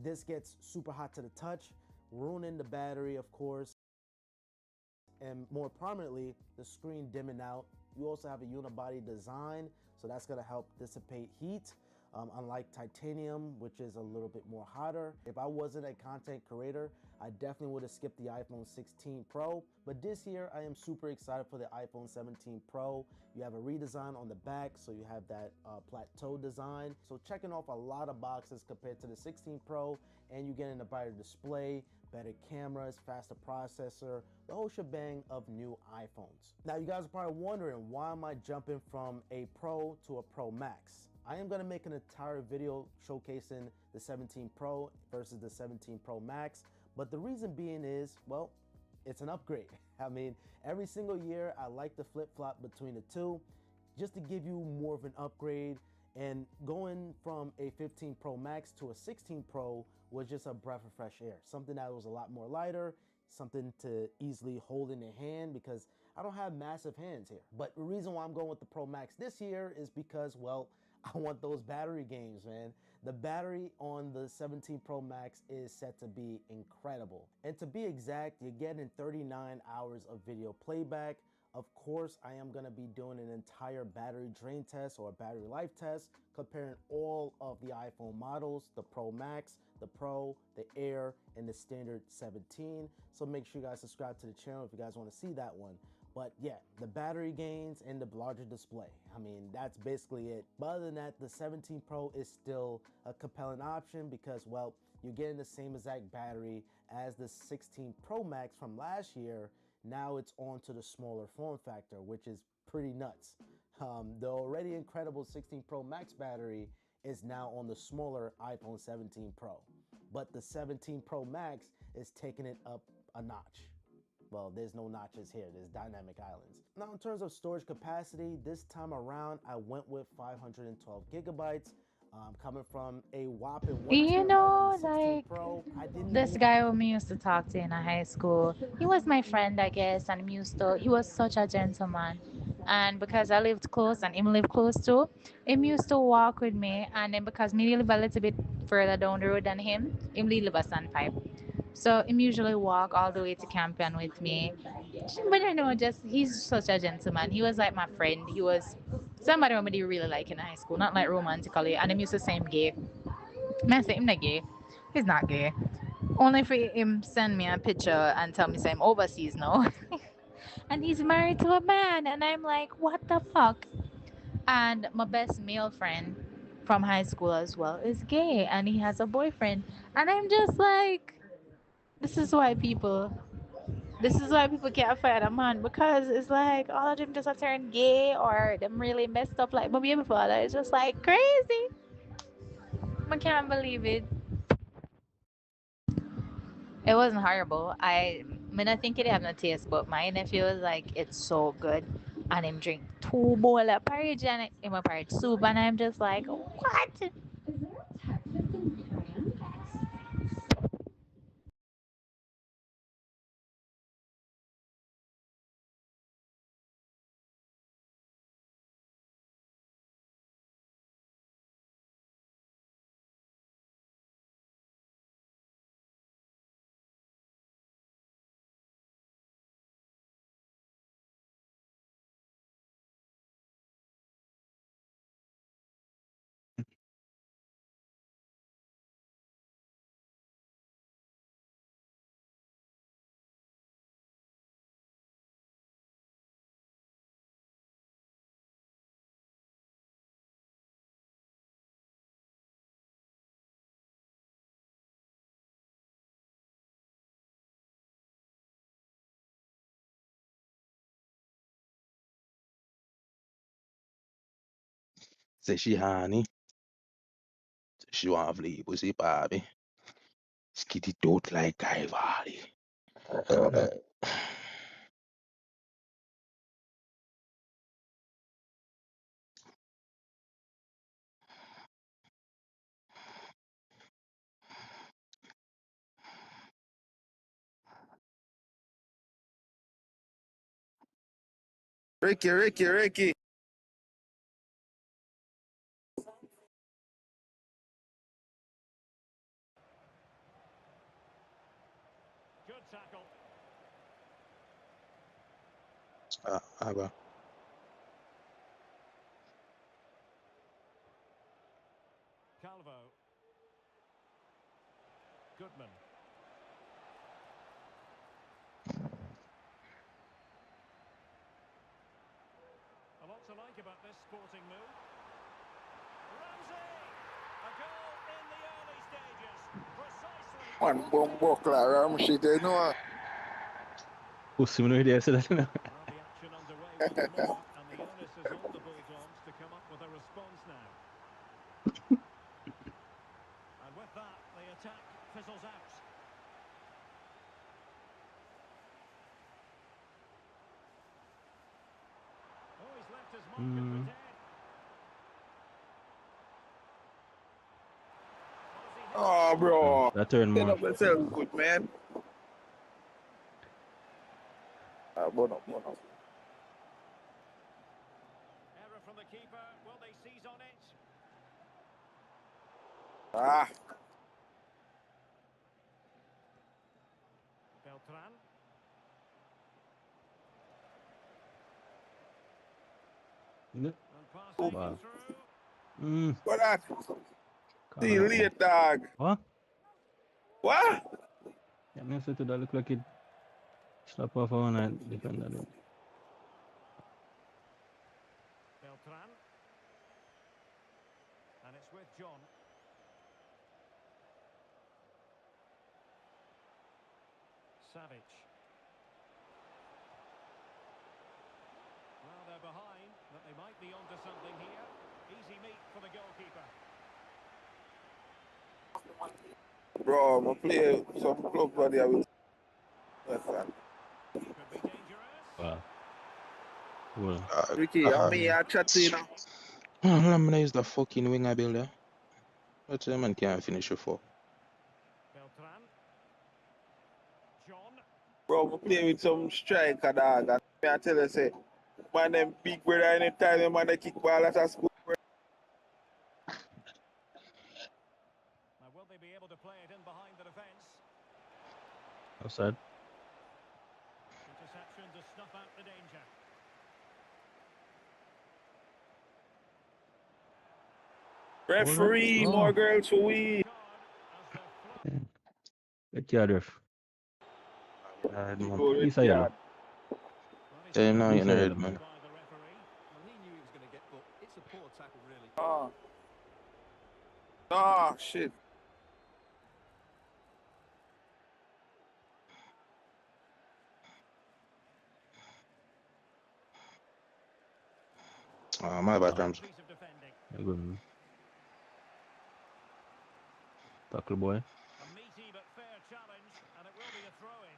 This gets super hot to the touch, ruining the battery, of course, and more prominently, the screen dimming out. You also have a unibody design, so that's gonna help dissipate heat, unlike titanium, which is a little bit more hotter. If I wasn't a content creator, I definitely would have skipped the iPhone 16 Pro, but this year I am super excited for the iPhone 17 Pro. You have a redesign on the back, so you have that plateau design. So checking off a lot of boxes compared to the 16 Pro, and you get in a brighter display, better cameras, faster processor, the whole shebang of new iPhones. Now you guys are probably wondering, why am I jumping from a Pro to a Pro Max? I am gonna make an entire video showcasing the 17 Pro versus the 17 Pro Max, but the reason being is, well, it's an upgrade. I mean, every single year I like to flip-flop between the two just to give you more of an upgrade, and going from a 15 Pro Max to a 16 Pro was just a breath of fresh air. Something that was a lot more lighter, something to easily hold in your hand because I don't have massive hands here. But the reason why I'm going with the Pro Max this year is because, well, I want those battery gains, man. The battery on the 17 Pro Max is set to be incredible. And to be exact, you're getting 39 hours of video playback. Of course, I am gonna be doing an entire battery drain test or battery life test, comparing all of the iPhone models, the Pro Max, the Pro, the Air, and the standard 17. So make sure you guys subscribe to the channel if you guys wanna see that one. But yeah, the battery gains and the larger display. I mean, that's basically it. But other than that, the 17 Pro is still a compelling option because, well, you're getting the same exact battery as the 16 Pro Max from last year. Now it's on to the smaller form factor, which is pretty nuts. The already incredible 16 Pro Max battery is now on the smaller iPhone 17 Pro. But the 17 Pro Max is taking it up a notch. Well, there's no notches here, there's dynamic islands. Now in terms of storage capacity, this time around I went with 512 gigabytes. Coming from a whopping 1 You terabyte on know, the 16 like Pro, I didn't this even. guy whom we used to talk to in high school, he was my friend, I guess, and he was such a gentleman. And because I lived close and him lived close too, him used to walk with me. And then because me live a little bit further down the road than him live a sandpipe. So him usually walk all the way to Campion with me. But I know, just he's such a gentleman. He was like my friend. He was somebody who I really like in high school, not like romantically. And him used to say him gay. I say him not gay. He's not gay. Only for him send me a picture and tell me say I'm overseas now. And he's married to a man and I'm like, what the fuck? And my best male friend from high school as well is gay and he has a boyfriend. And I'm just like, this is why people can't find a man, because it's like all of them just a turn gay or them really messed up like my baby father. It's just like crazy. I can't believe it. It wasn't horrible. I think it have no taste, but my nephew was like, it's so good. And him drink 2 bowl of porridge and him a porridge soup, and I'm just like, what? Say she honey. She want to play pussy, Bobby. Skitty don't like Ivory. Ricky. Good tackle. Abba. Calvo. Goodman. A lot to like about this sporting move. Ramsey! A goal in the early stages. Precisely. One bomb buckler, she did know. Pussy, me no idea say that. Well, the action underway once more, and the onus is on the Bulldogs to come up with a response now. And with that, the attack fizzles out. Oh, he's left his marker for dead. Oh, bro. That turn Set more. up yourself good, man. Bon up. Error from the keeper. Will they seize on it? Beltran. Yeah. And passing Wow. through. What that? See you later, dog. What? What? Yeah, me say to that look like it slap off one and defend that. Beltran. And it's with John. Savic. Well, they're behind, but they might be onto something here. Easy meat for the goalkeeper. Bro, I'm play some club body. I will. Could be dangerous. Wow. Well. Ricky, I'm me. I chat to you now. I'm gonna use the fucking winger builder. But the man can't finish it for. Beltran. John. Bro, we play with some striker dog. And I tell you, say, man, them big brother anytime them man they kick ball at a school. Now, will they be able to play it in behind the defence? Outside. Interception to snuff out the danger. Referee, more girls for we. Get your ref. He's a yellow. Yeah, no, He's you're a not yellow, man. man. Oh. Oh, shit. Oh, my bad, Rams. You're good, man. Tackle boy. A meaty but fair challenge, and it will be a throw-in.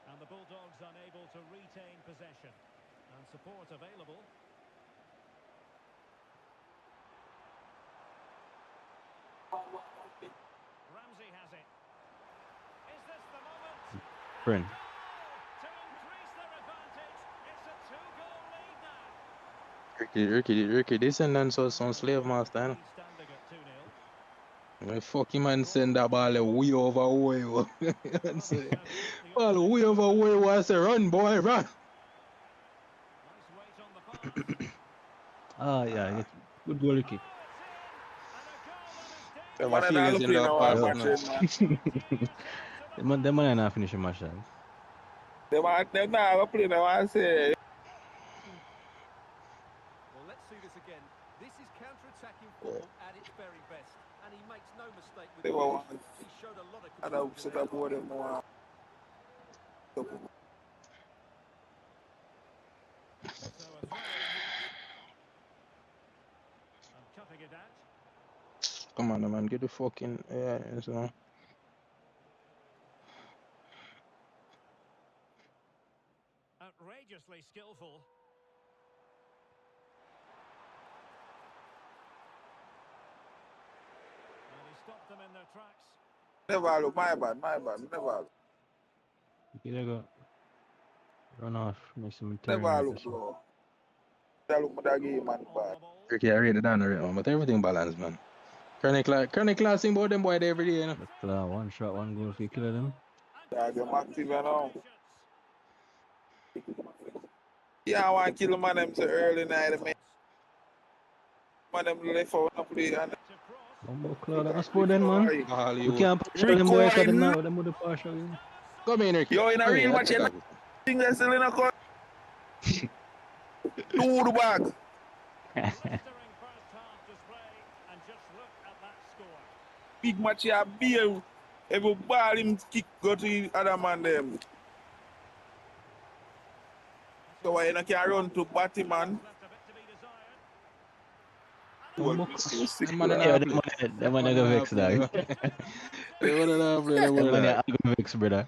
And the Bulldogs unable to retain possession. And support available. Ramsey has it. Is this the moment? Friend. To increase their advantage. It's a two-goal lead now. Ricky, descendants was some slave master, you know? Standing at 2-0. When fucking man send that ball way over way. Ball way over way. I say, run, boy, run. Nice weight on the pass. Ah, yeah. Good goal, Ricky. My feelings in the pass, man. Them man not finish the match, dog. They not play, they want to say. Well, let's see this again. This is counter-attacking football at its very best, and he makes no mistake with it. He showed a lot of control. Set up more than more. Cutting it out. Come on, man. Get the fucking. Yeah, so. Outrageously skillful. And he stopped them in their tracks. Never look, my bad, never look. You go. Run off. Make some Never look, bro. Never look, that game, man, bad. Ricky, I rate it down the rate, man. But everything balanced, man. Chronic class sing about them boy every day, you know? But, one shot, one goal if you kill them. Yeah, they're active, you know. Yeah, I want to kill the man them so early night, man. Man them left out and play. That's for them, man. We can't partial them boy because them now. Them with the partial. Come in, Ricky. Yo, in a real match, you think they're still in a cut. Do the bag. Big match here, beer. Every ball him kick go to the other man them. So why you not can run to batty man? Them man go vex, dog. Them man go vex, brother.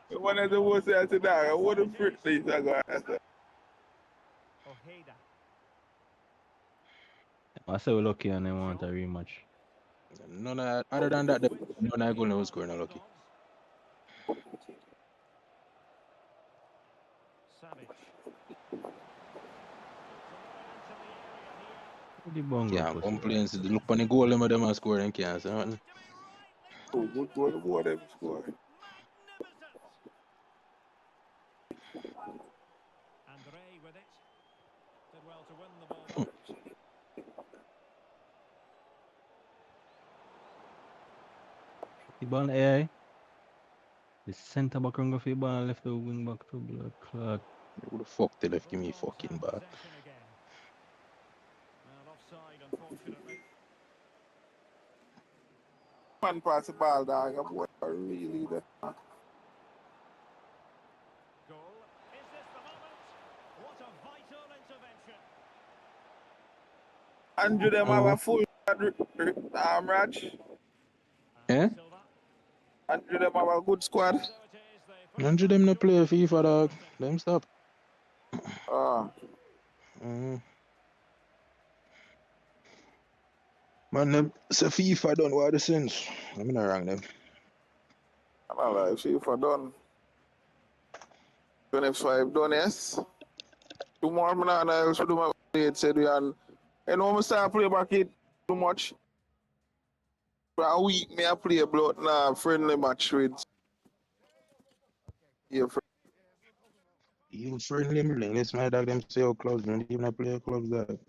One of the worst I said, dog, what the frick things I got? I say we're lucky and they want a rematch. None of, other than that, none of goal was scoring lucky. Yeah, complaints. Look on the goal, them are scoring cancer. Oh, good goal, the boy them scoring. Andre with it. Did well to win the ball. The ball AI. The centre back run go for the ball left the wing back to blood clot. Who the fuck they left give me fucking back? Offside, unfortunately. Man pass the ball, dog. Boy, really the Goal. Is this the moment? What a vital intervention. Andrew them have a full Raj. Eh? Andrew them have a good squad. 100 them no play FIFA, dog. Them stop. Man, them say FIFA done what the sense. I'm not wrong them. I'm not like FIFA done. 25 done, yes. Tomorrow, man, I also do my update, said we and you know, I start play back it too much. For a week, me I play blood now friendly match with your friend. You friendly, man. Let's my dog them say how clubs, man. Even I play clubs that.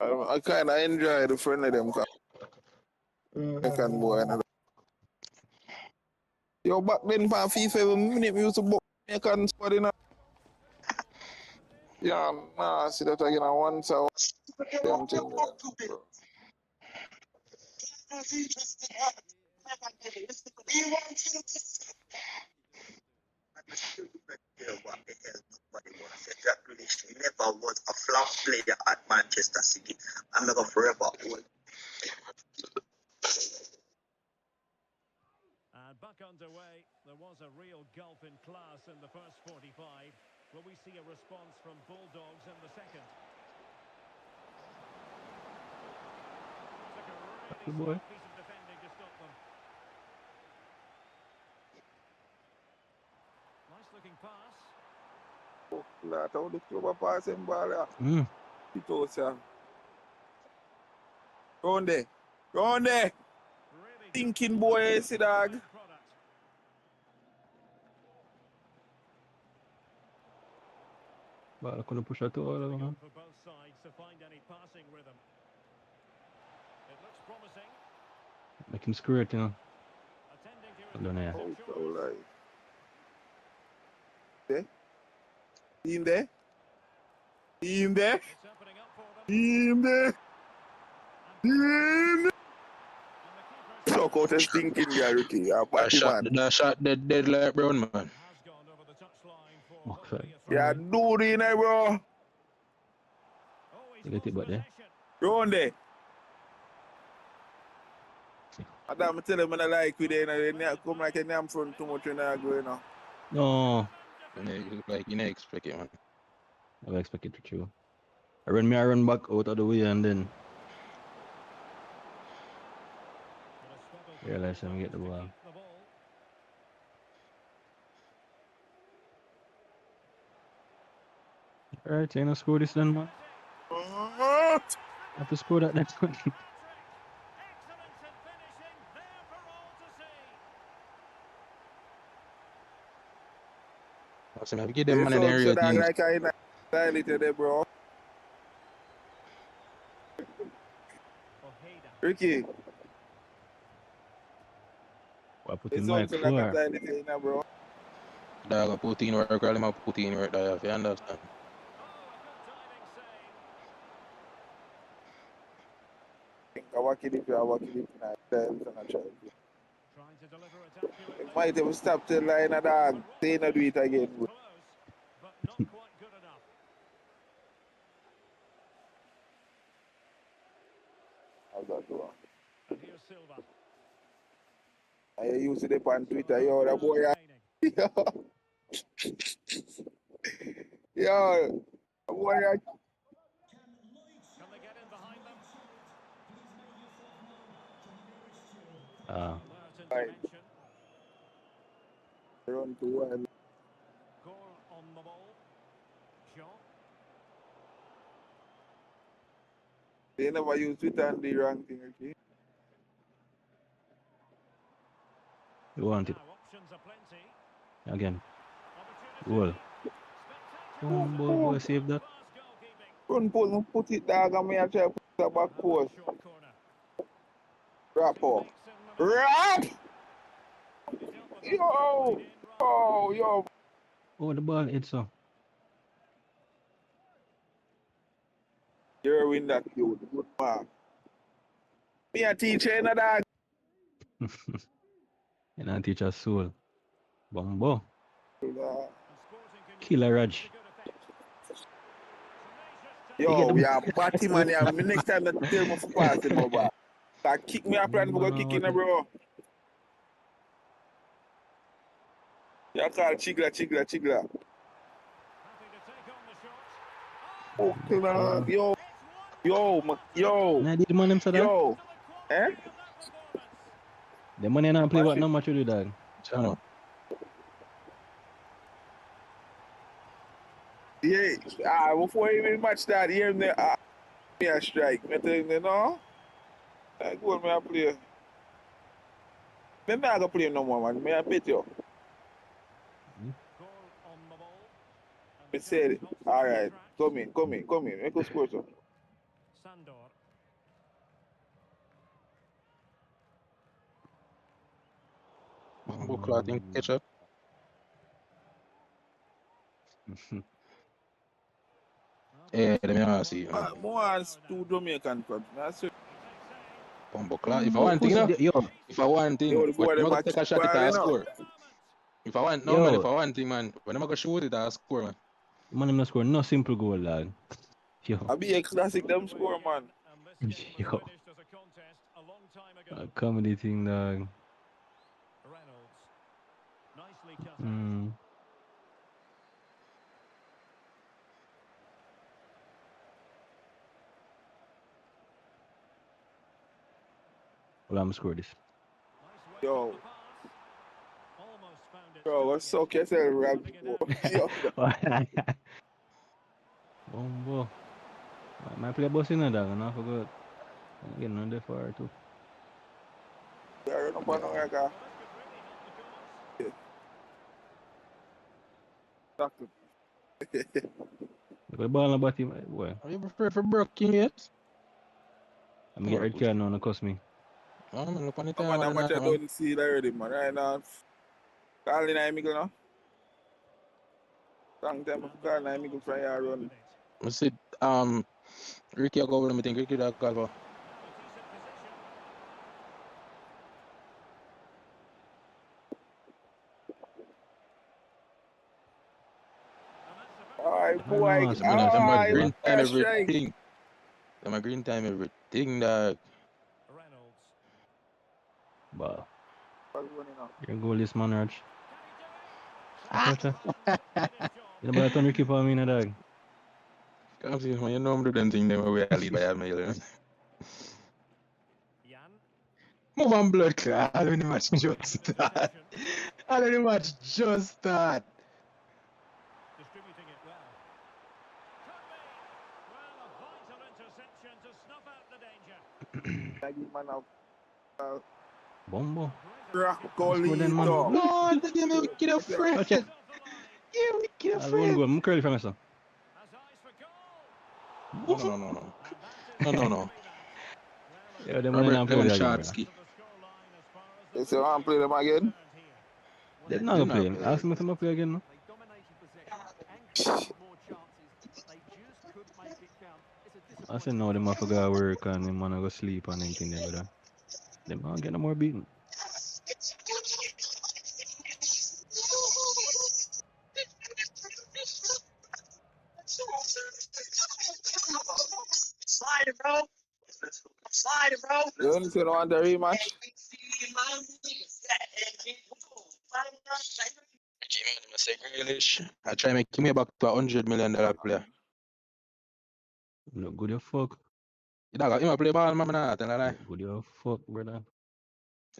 I kind of enjoy the friendly them. I can boy. Yo, back then, for FIFA, every minute we used to book American squad in. Yeah, nah, see that again once I damn thing. Bro. He never was a flop player at Manchester City. I'm not forever old. And back underway, there was a real gulf in class in the first 45. Will we see a response from Bulldogs in the second? Good boy. Piece of defending to stop them. Nice looking pass. Oh, Lord, how the club are passing ball. It was, Round there. Round there. Thinking boy, see dog. Bala ko na push ato all man. For both sides to find any passing rhythm. It looks promising. Make him screw it, you know. I don't know. Oh, there. In there. In there. In there. In there. Suck out a stinking guy, Ricky. That shot dead like brown, man. Okay. Yeah, dude in there, bro. You get it back there. Round there. I don't tell him I like with it, and come like a name front too much when I go, you know. No. Like you didn't expect it, man. I expect it to true. I run back out of the way and then realize I'm get the ball. Alright, you know score this then, man. I have to score that next one. So maybe give them man an area team. Like I style today, bro. Ricky. I put in my floor. Bro. Dog, I put in work, I'll put in work, if you understand. I work it if it might have stopped the line of dog. They not do it again. But not quite good enough. How's that doing? And here's Silva. I used it on Twitter, yo, that boy. Yo, that boy. Can they get in behind them? Right. Run to one. Goal on the ball. Jean. They never use Twitter and the wrong thing, okay? You want it. Again. Goal. Boy, save that. Run pull, put it dog and me I try to put the back post. Wrap up. Wrap! Yo! Oh, yo! Oh, the ball hits so. You're win that cute. Good mark. Me a teacher in a dog. You know, teach us soul. Bumbo. Killer Raj. Yo, we are batty man. Yeah, me next time I tell me for passing over. Like kick me up and go kick in, bro. Yeah, call Chigla. Okay, man. Yo. Nah, the man him said that? Yo. Eh? The money not play what no much you do, dog. Channel. Yeah. Before even match that, hear me me a strike. Me tell you no. I go me a play. Me not gonna play no more, man. Me a bet you. Me said it. All right. Come in. Make us score some. Sandor. Buckler, I think, catch up. Yeah, let me see. More two Jamaican clubs. Buckler, if I want thing, if I want thing, when I'm gonna take a shot, I score. If I want, no man, if I want thing, man, when I'm gonna shoot it, I score, man. Man, him not score no simple goal, dog. Yo. I be a classic them score, man. Yo. A comedy thing, dog. Well, I'm score this. Yo. Bro, what's up? Can I say rap? Yo. Bombo. My play boss in a dog, and I forgot. I'm getting on there for her too. Yeah, no one on guy. Doctor. The ball about him, boy. Are you prepared for broken yet? I'm get red card now, no cost me. Oh, man, look on the I'm time. I don't see it already, man. Right now, calling I Miguel now. Long time of calling I Miguel from your run. I said, Ricky, I go over. I think Ricky that call for. Alright, boy. I'm green time everything. I'm a green time everything, dog. Wow. Your goal is man, Raj. You know, turn Ricky for me, no, dog. Come see, man, you know I'm doing them thing them where I lead by a mile. Move on, blood clot. I don't match just start. I don't match just start. Distributing it well. Well, a vital interception to snuff out the danger. Bombo. Racolito. No, the game will get a friend. Yeah, we get a friend. I go. I'm curly for myself. No. Yeah, them money not play that Shatsky. They say, I want to play them again? They're not gonna play him. Ask him if I'm play again, no? I said no, them have to go work and them wanna go sleep and anything there, brother. Them not get no more beaten. Slide it, bro. You only say want the rematch? I try to make me back to $100 million player. Look good, you fuck. You know, you play ball, man. I tell you, good, you fuck, brother.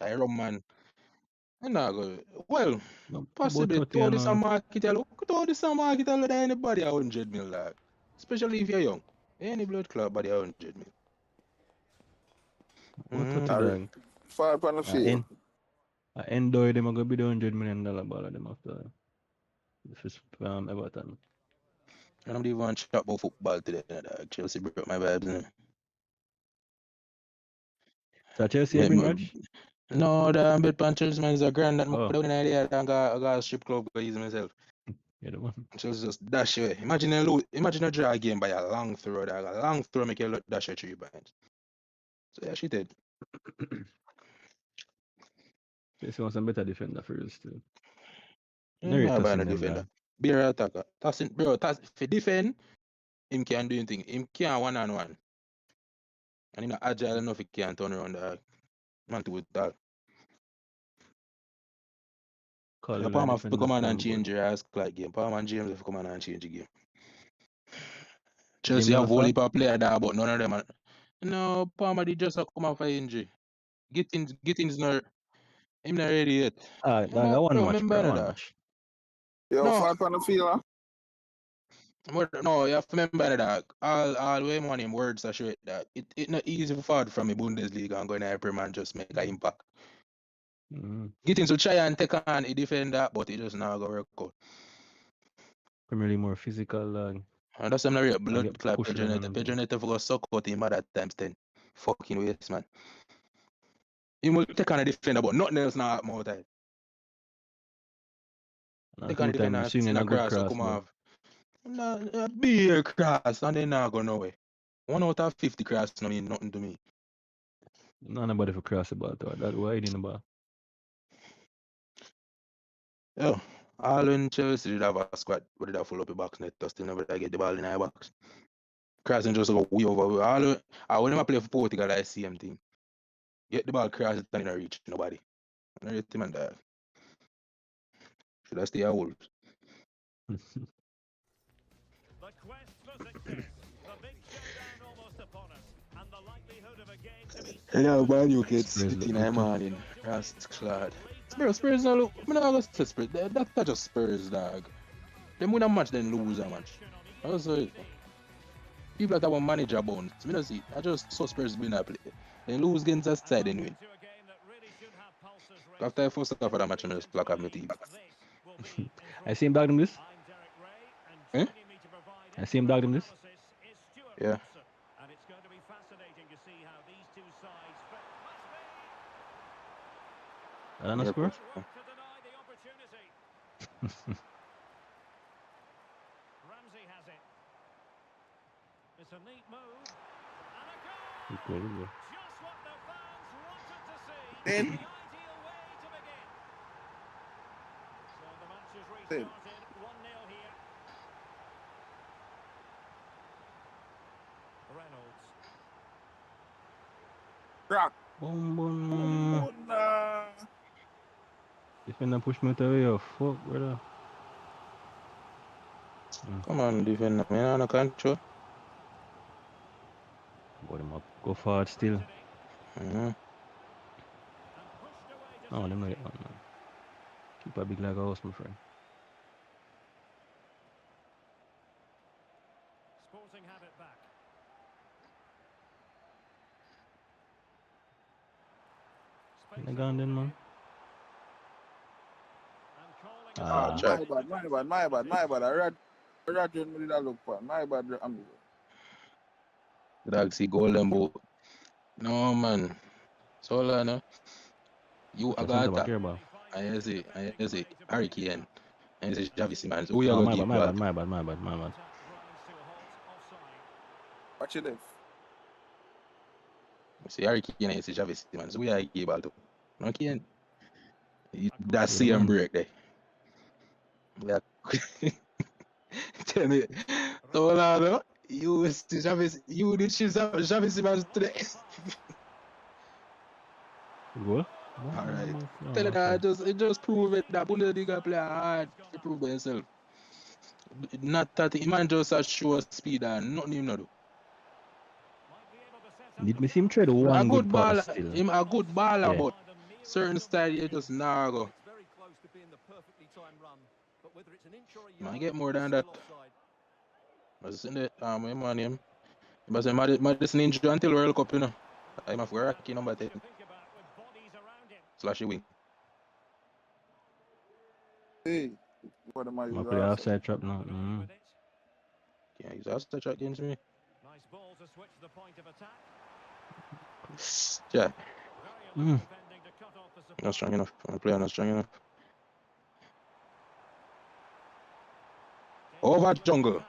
I run, man. I'm not good. Well, no, possibly throw this on market. Look, throw this on market. With anybody $100 million, especially if you're young. Any blood club, body $100 million. What Fire upon the field. I enjoy them. I go be the $100 million ball of them after. This is Everton. I don't even want to chat about football today. Chelsea broke my vibes. So Chelsea bring match? No, the bet Chelsea man is a grand that I don't idea. I got a strip club for easy myself. Yeah, the one. Chelsea just dash away. Imagine a draw game by a long throw. A long throw make you dash a 3 points. So yeah, she did. Chelsea wants some better defender for us too. No, by a defender. Be a attacker. Bro, if you defend, him can't do anything. Him can't one-on-one. And he's not agile enough, he can't turn around the man to with that. call Yeah, it a Palmer have to defender come on and foul, but change your ass like game. Palmer and James have to come on and change the game. James Chelsea have never whole start. heap of player there, but none of them are. No, Palmer did just come off an injury. Gittins not him not ready yet. Dog, I Bro, one match, remember bro. One that. match. Yo, No, fight on the field, huh? no, you have to remember that. All way money him words are straight that it not easy for forward from the Bundesliga and go in the Premier and just make an impact. Gittins will try and take on a defender, but it just not gonna work out. Premier League more physical, dog. And that's some real I blood get clot. pushed Pedro around and Neto things. for go suck out him at that times 10. Fucking waste, man. He will take on a defender, but nothing else now more time. And Take on two a defender times and swinging send a a good cross so cross, come but off. Be a cross and then not go nowhere. 1 out of 50 cross no mean nothing to me. nobody for cross the ball, though. That wide in the ball. Yo, all when Chelsea did have a squad, but did have full up the box net, still never get the ball in our box. Crossing just go way over. All when I play for Portugal, I see him thing. Get the ball cross and in reach nobody. I rate him and that. Should I stay at Wolves? The quest for success. The big showdown almost upon us. And the likelihood of a game to be Yeah, man, you get Spurs City look in good the too. morning. That's clad. Spurs no look. I'm not gonna say Spurs. That's just Spurs, dog. Them win a match, then lose a match. That's it. People that want manager bones. I don't see. I just saw Spurs win a play. They lose against that side and win. After I first half of that match, I just block off my TV. I see him dog him this. Eh? I see him dog him this. Yeah. And it's going to be fascinating to see how these two sides I don't know score. to deny the opportunity. Ramsey has it. It's a neat move. And a goal! Good goal. Just what the fans wanted to see. In. The ideal way to begin. So the match is restarted. 1-0 here. Reynolds. Rock. Boom, boom. Oh, nah. Defender push me out of the way. Oh, fuck, brother. Come on, defender. Man, on control. But him up. Go forward still. Mm-hmm. No, them not get on, man. Keep a big like a house, my friend. Sporting have it back. They gone then, man. Check. My bad. I read me that look for. My bad. Dog see golden boot. No, man. So, no. You Put are your center got back that. here, bro. I see. Harry Kane. And it's Javis, man. Who you Oh, gonna my give bad. Offside. Watch it. See Harry Kane and it's Javis, man. So who you give ball to? No Kane. That You're the CM man. break there. Yeah. Tell me. So, no. You see Javis. You did choose Javis, man, today. Goal? Alright. No, Tell you no, that sorry. it just prove it that Bundesliga player hard to prove by himself. Not that he man just a show speed and nothing him not do. Did me see him trade A one good good pass baller, still? him a good baller, Yeah. but certain style you just nah go. It's very close to being the perfectly timed run, but whether it's an inch or a Man, yard, get more it's than that. still offside. I was in the my name. But say Madison injury until World Cup, you know. I'm a Rocky number 10. Slash wing. Hey, what am I I'm play offside trap now. Yeah, he's asked to track against me. Nice ball to switch the point of attack. Yeah. Defending to cut off the supply. Not strong enough. I'm playing not strong enough. Over jungle.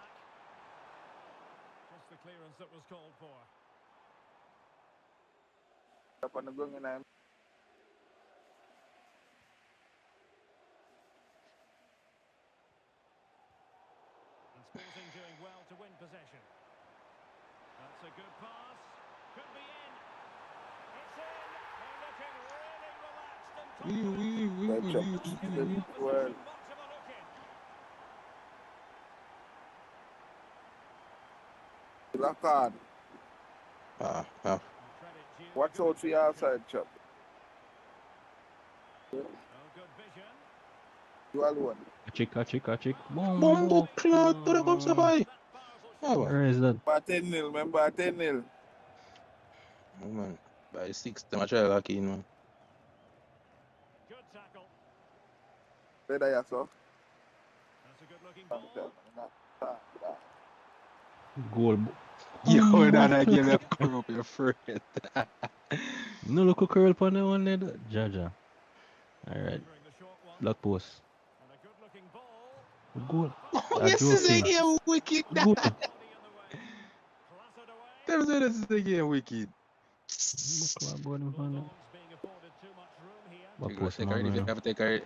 Just the clearance that was called for. Up on the ground and I'm And Sporting doing well to win possession. That's a good pass. Could be in. It's in. They're looking really relaxed and Well, black card. Watch out for your outside chop. You alone. A chick. Bombo cloud, put up so high. Where is that? By 10-0, remember 10-0. Oh man, by 6, them I try lock in, man. Good tackle. Say that yourself. That's a good looking ball. Goal. Yo, that game you curl up your friend. No look who curl upon that one there. Jaja. Alright. Black post. Goal. This is a game wicked. Goal. Them say this is a game wicked. Black You post. take already, if you have to take already.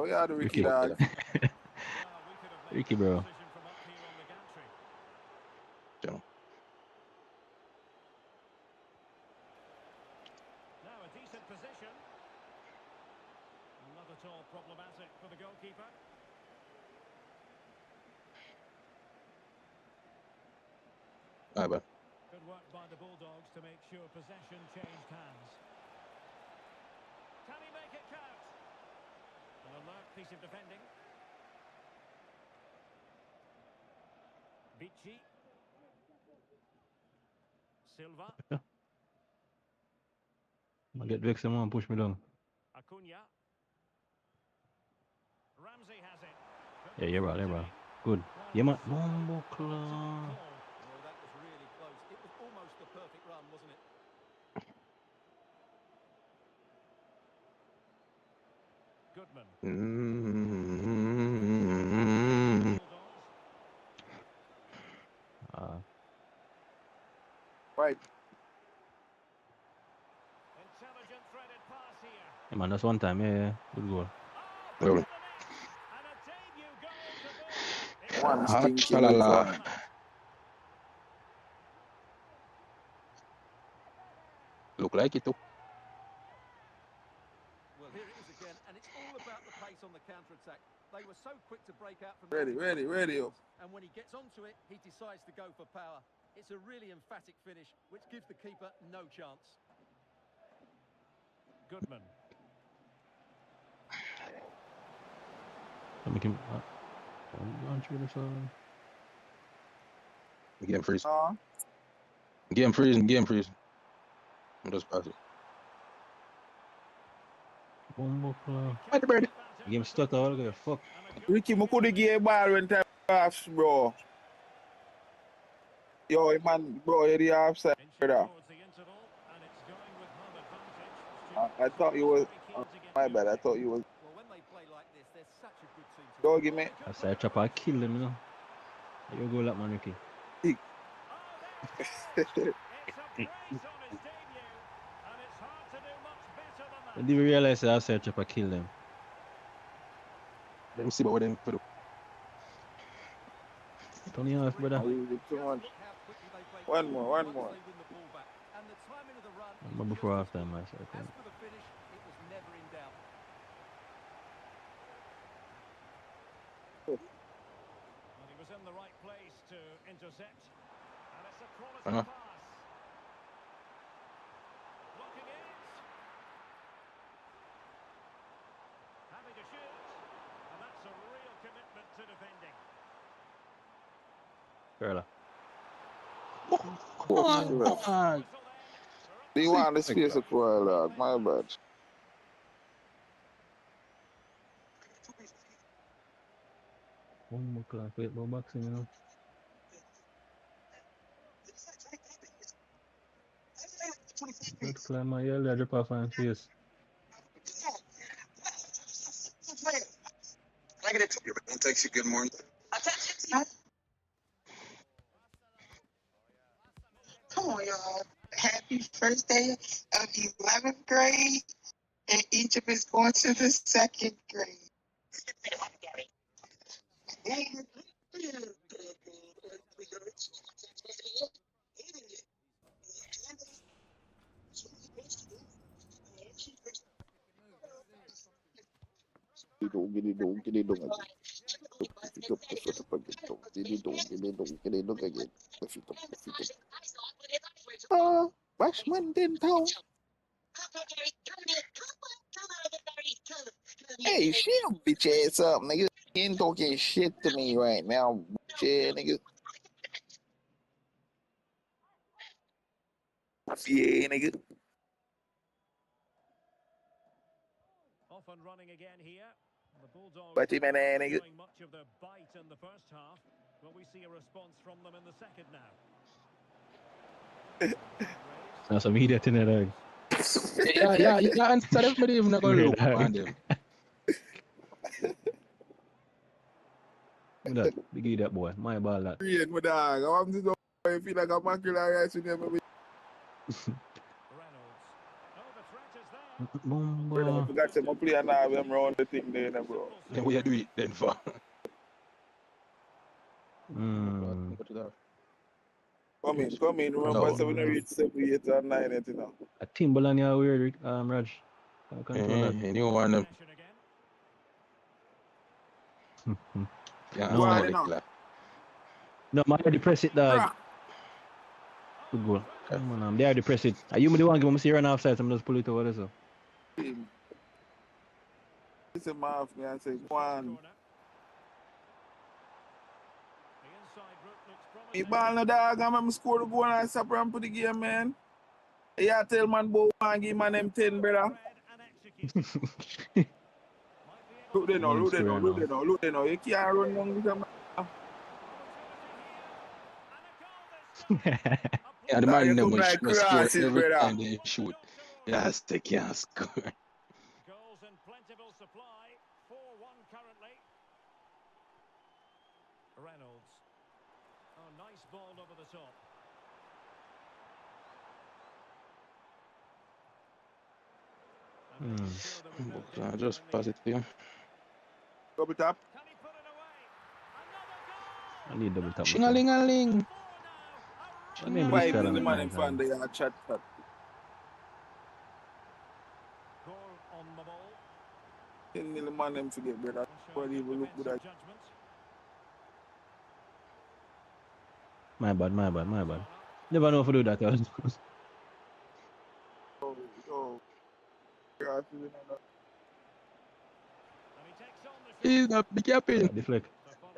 We are the Ricky dog. Ricky, bro. Channel. Now a decent position. Not at all problematic for the goalkeeper. Ah, but. Good work by the Bulldogs to make sure possession changed hands. Can he make it count? An alert piece of defending. Vici. Silva. I get vexed and push me down. Acuna. Ramsey has it. Yeah, you're right, bro. Good. Yeah, man. Bombo clock. Well, that was really close. It was almost the perfect run, wasn't it? Goodman. Right. Intelligent threaded pass here. Yeah, man, that's one time. Yeah. Good goal. Well. One stinky one. Look like it too. Well, here it is again, and it's all about the pace on the counter-attack. They were so quick to break out from ready. And when he gets onto it, he decides to go for power. It's a really emphatic finish, which gives the keeper no chance. Goodman. Let me give him. Game freeze. Game freeze. I'm just pass it. Bombo clock. What the bird? Game stuck all the fuck. Ricky, I could give a ball when time pass, bro. Yo, man, bro, you're the offside. I thought you was. My bad. I thought you was. Well, when they play like this, they're such a good team to Go give me. I said chopper kill him, you know. You go like man, Ricky. Did you realize that I said chopper kill them? Let me see what them put up. Tony off, brother. One more. But before half time, I said. Well, he was in the right place to intercept. And it's a quality pass. Blocking it. Having to shoot. And that's a real commitment to defending. Perla. Do you want the space of well, my bad. One more clock, wait, no boxing, you know. Let's climb my yellow, drop off on face. I get it to you, but don't text you good morning. I text you. Come on, y'all. Happy first day of 11th grade, and Egypt is going to the 2nd grade. get it down again. Lift it up, lift it up again. Get it down again. Lift it up. Bashman then town. Hey, shit, bitch ass up, nigga. You ain't talking shit to me right now, bitch ass nigga. Yeah, nigga. Off and running again here. The Bulldogs But man, nigga. showing much of their bite in the first half. Will we see a response from them in the second now? That's some idiot in there. Yeah. Instead of me even not gonna look on them. Look at that. Big idiot boy. My ball that. Read my dog. I'm just going to feel like a mackerel rice with them. Brother, I forgot to play and have them round the thing there, bro. Then we do it then for. Come in. Remember, so we don't reach 7, 8, and 9, you know. A Timberland you weird, Raj. Can't control that. And you want them. Yeah, no, man, already press it, dog. Good goal. Come on, they already press it. Are you the one give me see run offside? I'm just pull it over there, so. It's a mouth, me and say, one. Me ball no dog, I'm score the goal and stop and put the game, man. Yeah, tell man, boy, man, give man them 10, brother. Look there now. You can't run down with them. Yeah, the man them like will score crosses, every brother. time they shoot. Yes, they can't score. Goals in plentiful supply. 4-1 currently. Reynolds. Oh, nice ball over the top. I just pass it to you. Double tap. I need double tap. Shing-a-ling-a-ling. Why is the man in front there? Chat. Goal on the ball. Ten the man them forget, brother. Nobody even look good at. My bad. Never know if I do that. He's not the captain. Deflect.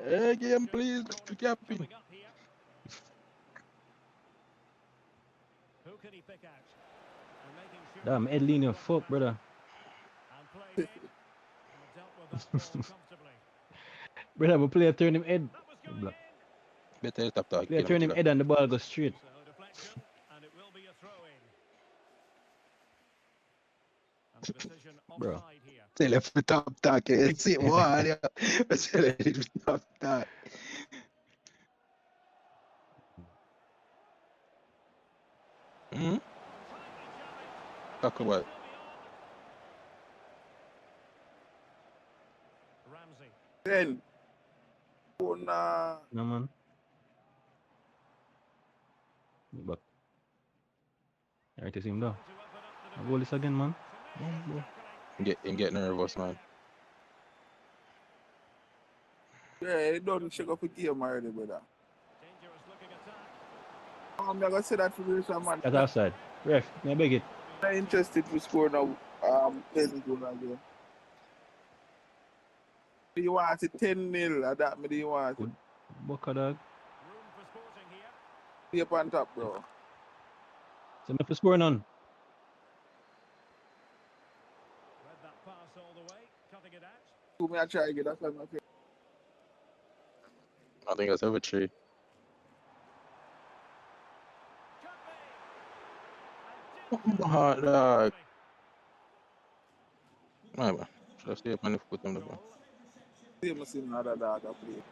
Hey, game, please, the captain. Who can he pick out? Damn, Ed Lean, fuck, brother. Brother, but player turn him head. Better tap talk. Player turn him head and the ball goes straight. Bro. Say left the top talk. See what? Say left the top talk. Talk about. Then. Oh, nah. No, man. But. Alright, to see him though. I'll go this again, man. Get nervous, man. Yeah, he don't shake up the game already, brother. I'm gonna say that for this man. That's outside. Ref, may I beg it? I'm not interested to score now. 10 goal again. Do you want it 10-0? That me do you want it? Boca dog. Be up on top, bro. So me for score none. Read that pass all the way, cutting it out. Do me a try again, that's what I'm saying. I think that's over 3. Hot dog. My man. Should I stay up on the foot on the ball? See me see another dog play.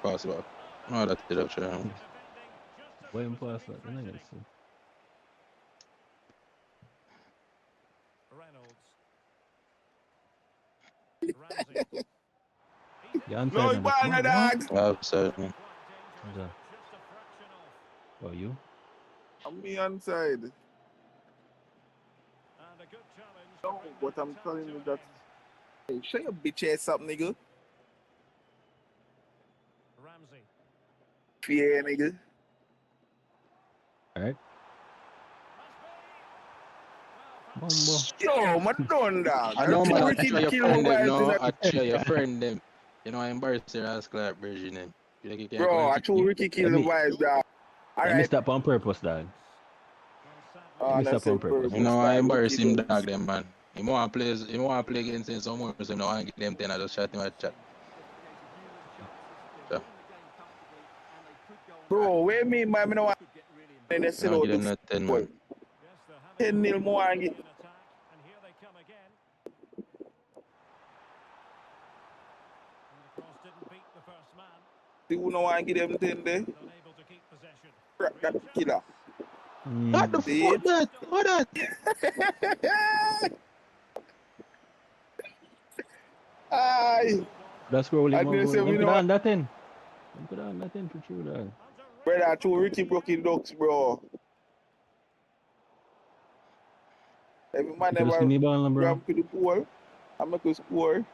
Pass back. No, that's it up, sure. Why him pass that? I'm not gonna see. Reynolds. Yeah, no, you ball no dog. Outside, man. Oh, you? I'm me inside. And a good challenge. No, what I'm telling you that. Hey, show your bitch ass up, nigga. Ramsey. Yeah, nigga. Alright. Bumbo. Yo, my done dog. I know, man, I try your kill friend them, vibes in no? a... I try your friend them. You know, I embarrass your ass Clark version them. You like you can't Bro, go I and told Ricky kill the vibes, dog. I missed that on purpose, dog. I missed that on purpose. You know, I embarrass him, dog, them, man. He want to play against him some more, so now I get them 10, I just chat him a chat. So. Bro, where me, man, I don't want to sell out the 10, man. 10-0 more and get... You know I give them 10 there? Crack that killer. What the fuck that? What that? Aye. That's where I we say, you put know, on that in. Put on that in for sure, dog. brother, I told Ricky broken ducks, bro. Every man You never ball, bro. ram to the pool. I make a score.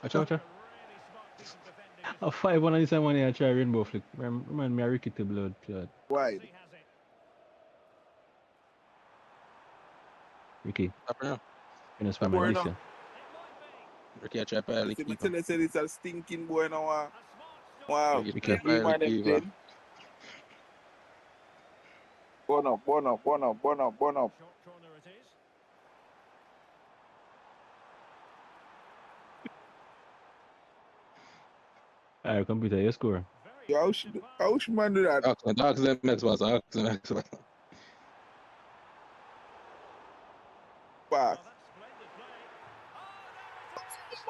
Acha. A 5-1 on this one here, I try rainbow flick. Remind me of Ricky to blood clot. Why? Ricky. Up now. You know, spam my list, Ricky, I try to keep him. I said it's a stinking boy now. Wow. Ricky, Every man them dead. Burn up. Alright, computer, you score. How should man do that? Ask them next one. Pass.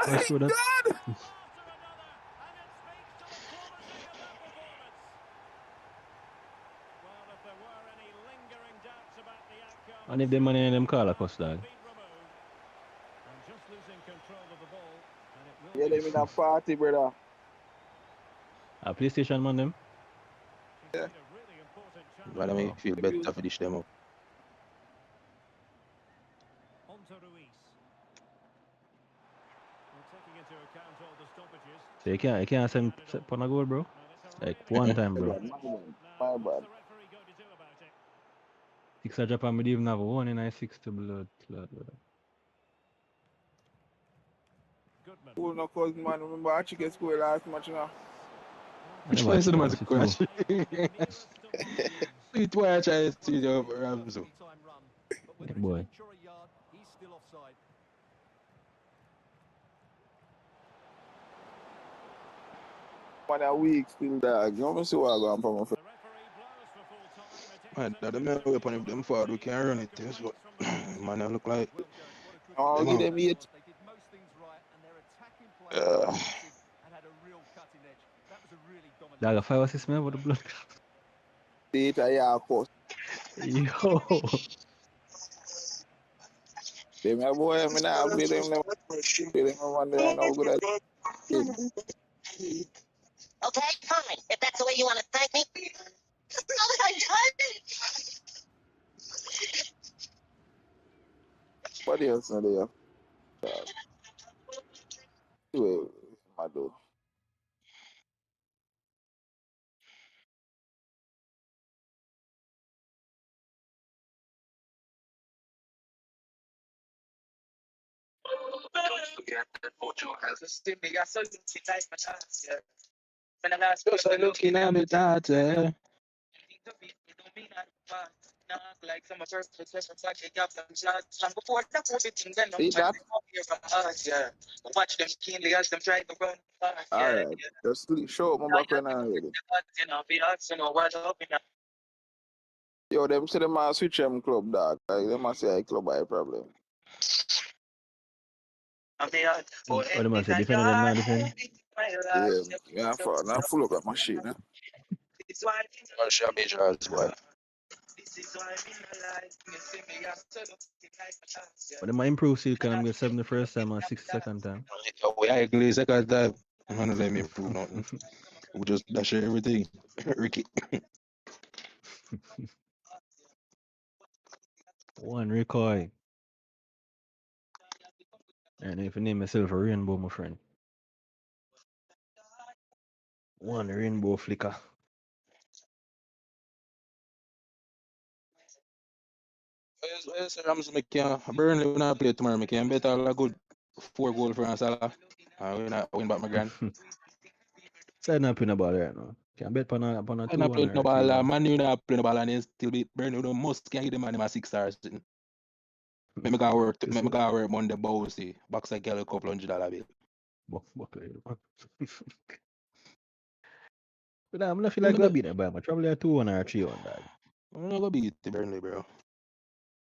My God. And if the money in them call a cost, dog. Yeah, them in a party, brother. A PlayStation man them? Yeah. But I mean, feel better for dish them up. So you can't send upon a goal, bro? Like one time, bro. My bad. 6 of Japan, we even have 1 in 6 to blood. Who no cousin, man? Remember I chicken score last match now? Which one is the man to crash? It why I try to see the Ramzo. Yeah, boy. He's still offside. Man, a week still, dog. You want me to see what I'm going from my friend? Man, that the man weapon if them forward we can run it too, so man, I look like I'll give them 8. They did most things right, and their attacking play was and had a real cutting edge. That was a really dominant. Dog, 5 assists, man, what the blood? 8, yeah, of course. Yo. Them my boy, I mean, I play them, one day, I know good at it. Okay, fine. If that's the way you want to thank me. That's not what I've done. What else are there? Wait, my dude. just looking at me that Watch them keenly as them try to run. Alright, just show up my back when I'm ready. Yo, them say them switch them club, dog. Like, them say I club I problem. What the man say, defend them, not defend? Yeah, I'm full of that machine. I'll show me Charles, boy. But they might improve so you can get 7 the first time and 6 the second time. We are ugly second time. I'm gonna let me improve nothing. We just dash everything. Ricky. One recoil. And if you name yourself a rainbow, my friend. One rainbow flicker. Yes, Rams make Burnley when I play tomorrow, make bet all a good 4 goal for Salah. And win back my grand. Side not playing about right now. Can bet on a I'm 2-1 not playing no or ball. 3-1. Man, you not playing no ball and they still beat Burnley. The most can give them man 6 stars. Make me go work. Make me go work Monday bossy. Box like a couple $100 bill. But I'm not feel like gonna beat that by much. Probably a 2-1 or a 3-1, dog. I'm not gonna beat the Burnley, bro.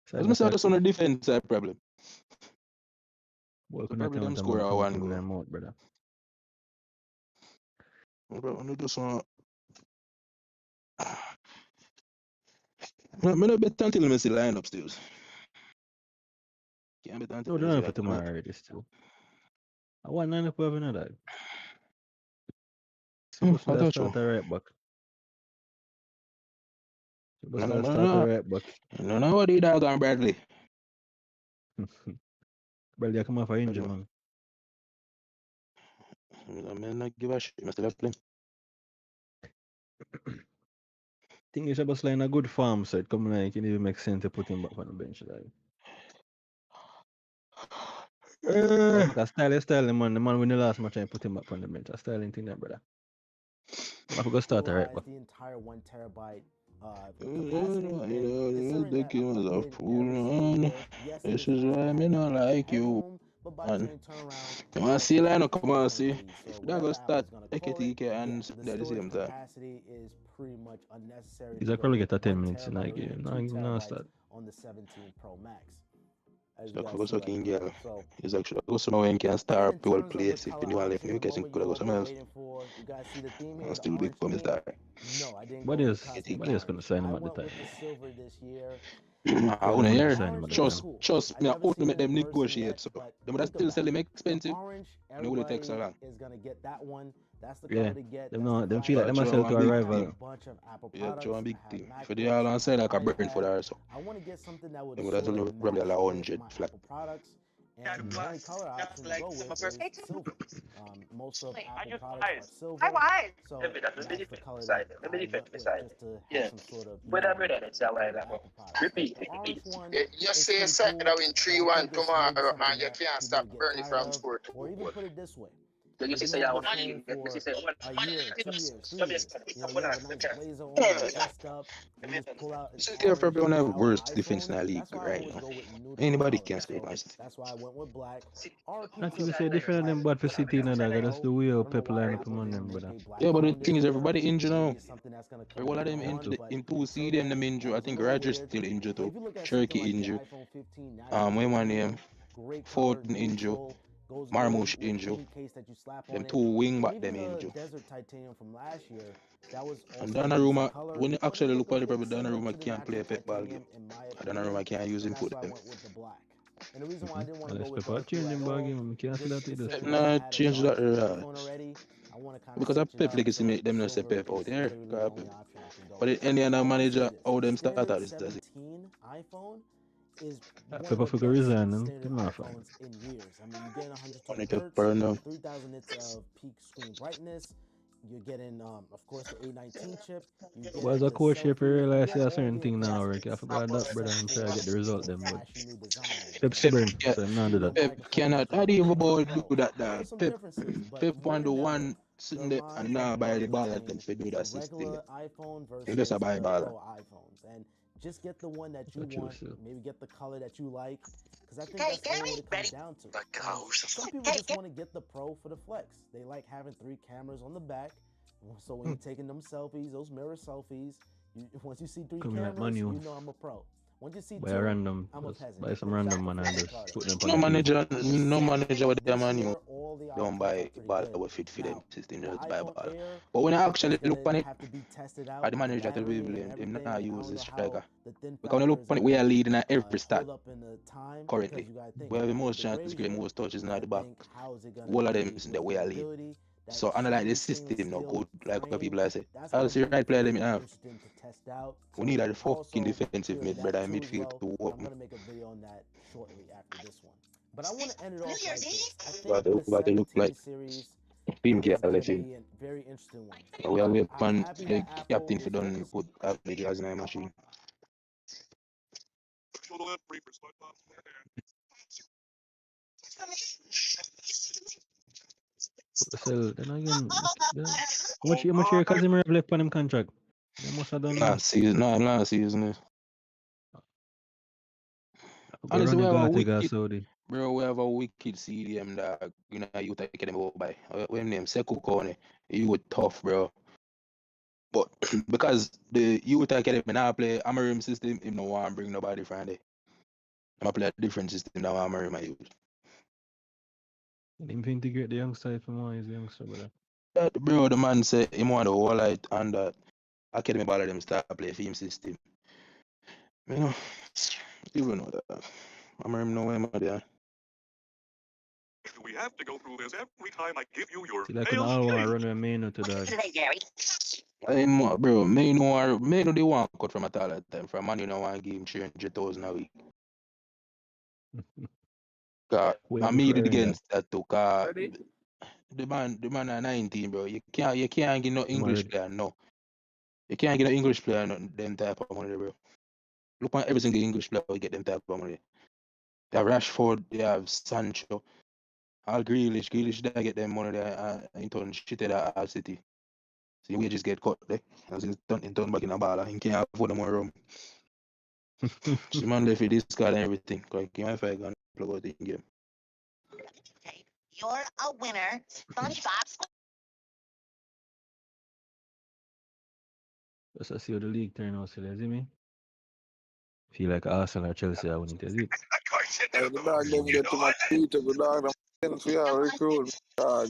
Side As I not just on the defense side problem. Boy, So could not probably tell them what score I'm a coming 1 from their goal. mouth, brother. Bro, I just want. I'm not bet until I see lineup still. Can't bet until No, I don't see know for that. tomorrow already still. I want 9 up over that. Supposed to start a right back. Supposed to start a right back. No, what the dog on Bradley? Bradley, come off a injury, man. I'm not give a shit. I'm still playing. Think he's supposed to in a good form, so it come like it even make sense to put him back on the bench, like. Because style, man. The man win the last match and put him back on the bench. A styling thing, that brother. I forgot to start a right back. The entire 1 terabyte capacity. And The game is a fool, yes, this is why I not like you. And you want to see line? Come on, see. If they're going to start AKTK and that the same time. Capacity is pretty much unnecessary. He's probably get a 10 minutes in that game. No start. On the 17 Pro Max. So I go sucking girl. He's actually go somewhere when can start people place. If you want to leave me, could go somewhere else. And still become a star. What is gonna sign him at the time? I wanna hear. Trust me, I want to make them negotiate. So them that still sell them expensive. No will take so long. Yeah, them feel like them sell to a rival. Yeah, Joe, a big thing. If they all on side like a Brentford or so, I want to get something that would they would have probably like 100 flat. products. And the only color option to go with is silver. Most of Apple products are silver. So that's the color that I went with, just to have some sort of Apple product. You say second I win 3-1 tomorrow and you can't stop Burnley from scoring. Or even put it this way. You say I want to leave. You say a year, 2 years, 3 years. You know, you have a nice blazer on, you're dressed up, and you just pull out. Probably one of the worst defense in the league right now. Anybody can score my City. That's why I went with black. Not even say different than bad for City, no, that. That's the way how Pep line up among them, brother. Yeah, but the thing is, everybody injured now. All of them injured. In 2C, them injured. I think Roger's still injured too. Cherokee injured. What my name? Foden injured. Marmoush injured. Them 2 wing back them injured. And Donnarumma, when you actually look at it, probably Donnarumma can't play a Pep ball game. Donnarumma can't use him foot them. And the reason why I didn't want to go with Pep change him ball game. Can't see that either. Nah, change that because I Pep legacy make them not say Pep out here. But any other manager, how them start out is does it. Pepper for resign and them off. In years. I mean, you're getting 120 Hz, 3,000 nits of peak screen brightness. You're getting, of course, the A19 chip. As a coach, you realize a certain thing now, Rick. I forgot that, brother, and try to get the result them. But Pep stubborn, so I'm not do that. Pep cannot, how do you about do that, dog? Pep want the one sitting there and now buy the ball at them to do that system. He just a buy ball. And just get the one that you want. Maybe get the color that you like. Because I think that's all it comes down to. Some people just want to get the Pro for the flex. They like having 3 cameras on the back. So when you're taking them selfies, those mirror selfies, once you see 3 cameras, you know I'm a pro. Once you see buy a random, buy some random man and just put them no manager with their money don't buy ball with fit for them system, just buy ball. But when I actually look on it, the manager to be blamed. Him not use the striker. Because when I look on it, we are leading at every stat currently. We have the most chances, great most touches now at the back. All of them is the way I lead. So unlike the system not good, like what people are saying. I'll see right player let me have. We need a fucking defensive mid, brother, midfield to work. I'm gonna make a video on that shortly after this one. But I want to end it off like this. I But think the but they look 17 like series team is going to letting. be a very interesting one. We have I'm one happy the that Apple captain for is done focused. put gas in a machine. So then again, how much year Casemiro have left on him contract? They must have done Last season. Go Honestly, run we the have a Gartiga wicked, Saudi. bro. We have a wicked CDM that you take them over by. When name Sekou Kone, you were tough, bro. But because the youth academy now play Amarim system, him no want bring nobody from there. I play a different system now Amarim I use. Him integrate the youngster from one is the youngster, brother. That bro, the man say him want the whole light and that academy ball them start play film system. You know, even know that. Amarim no way there. We have to go through this every time I give you your See, like when all want to run with Maino to dog. Bro, Maino they want cut from a talent time. From man, you know, want give him 300,000 a week. I made it against that too. The man are 19, bro. You can't get no English player, no. You can't get no English player no them type of money, bro. Look on every single English player we get them type of money. They have Rashford, they have Sancho, all Grealish they get them money there in turn shit at Al City. So your wages get cut there. As in turn back in a ball and can't afford no more room. So man left with this card and everything. Cause he might fight and plug out the game. You're a winner. SpongeBob. Just to see how the league turn out, so you see me? Feel like Arsenal or Chelsea are winning it, is it? The dog them get too much heat to the dog. Them for your recruit, dog.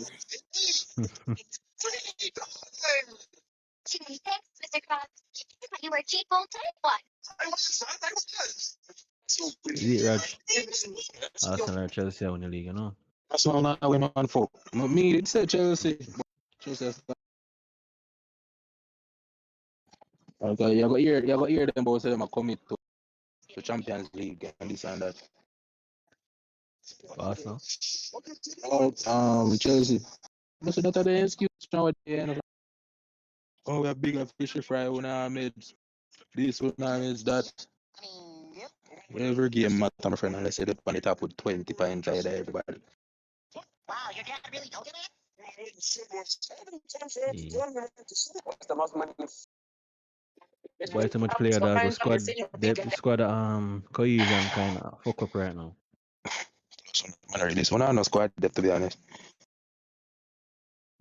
Mr. Krabs. You were cheap all time. What? Is it, Raj? Arsenal or Chelsea are winning the league, you know? That's all I went on for. Me, it said Chelsea. Chelsea. Okay, you got hear them both say them commit to the Champions League and this and that. Arsenal? Chelsea. So that's the excuse nowadays. Oh, we have bigger fish to fry when I made this, when I made that. Every game matter, my friend, unless you get on the top with 20 points ahead of everybody. Wow, your dad really told you that? Why so much player that go squad depth, squad cohesion kind of fuck up right now. Man, really, this one I no squad depth to be honest.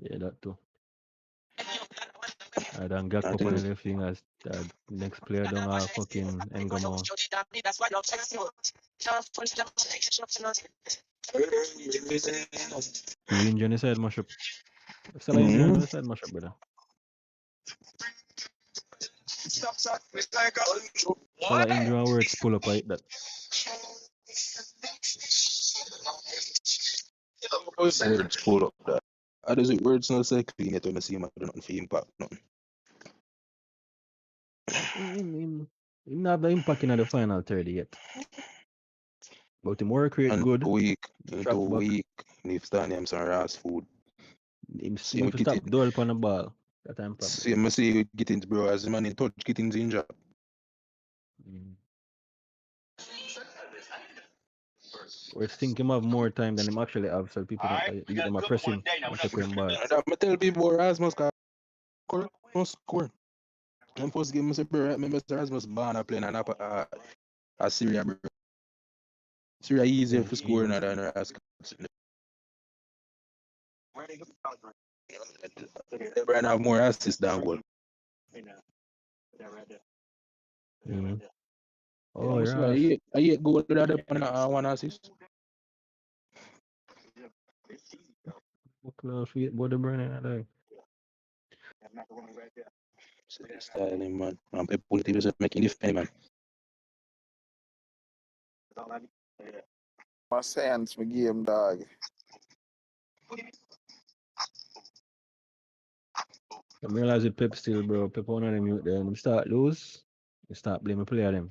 Yeah, that too. I done got up on the left wing as the next player down fucking Engamo. Who injured on the side mash up? Salah injured on the side mash up, brother. Salah injured and words pull up like that. Words pull up that. How does it words not say clean it when I see him do nothing for impact? Nothing. Him not have the impact in the final third yet. But him work rate good. Weak. If stand him some ass food. Him seem to stop dwell upon the ball. That time problem. See, I see Gittins, bro, as the man in touch Gittins injured. Or think him have more time than him actually have, so people don't them a press him and take him ball. I tell people Rasmus must score. And first game, I remember Rasmus Barner playing a Syria, bro. Syria easier for scoring than Rasmus. They have more assists than goal. Oh, yeah. I hate goal with that one assist. Close feet, body burning at that. Styling, man. And people just making it funny, man. My science, my game, dog. I realize with Pep still, bro. Pep one of them youth there. When start lose, you start blaming player them.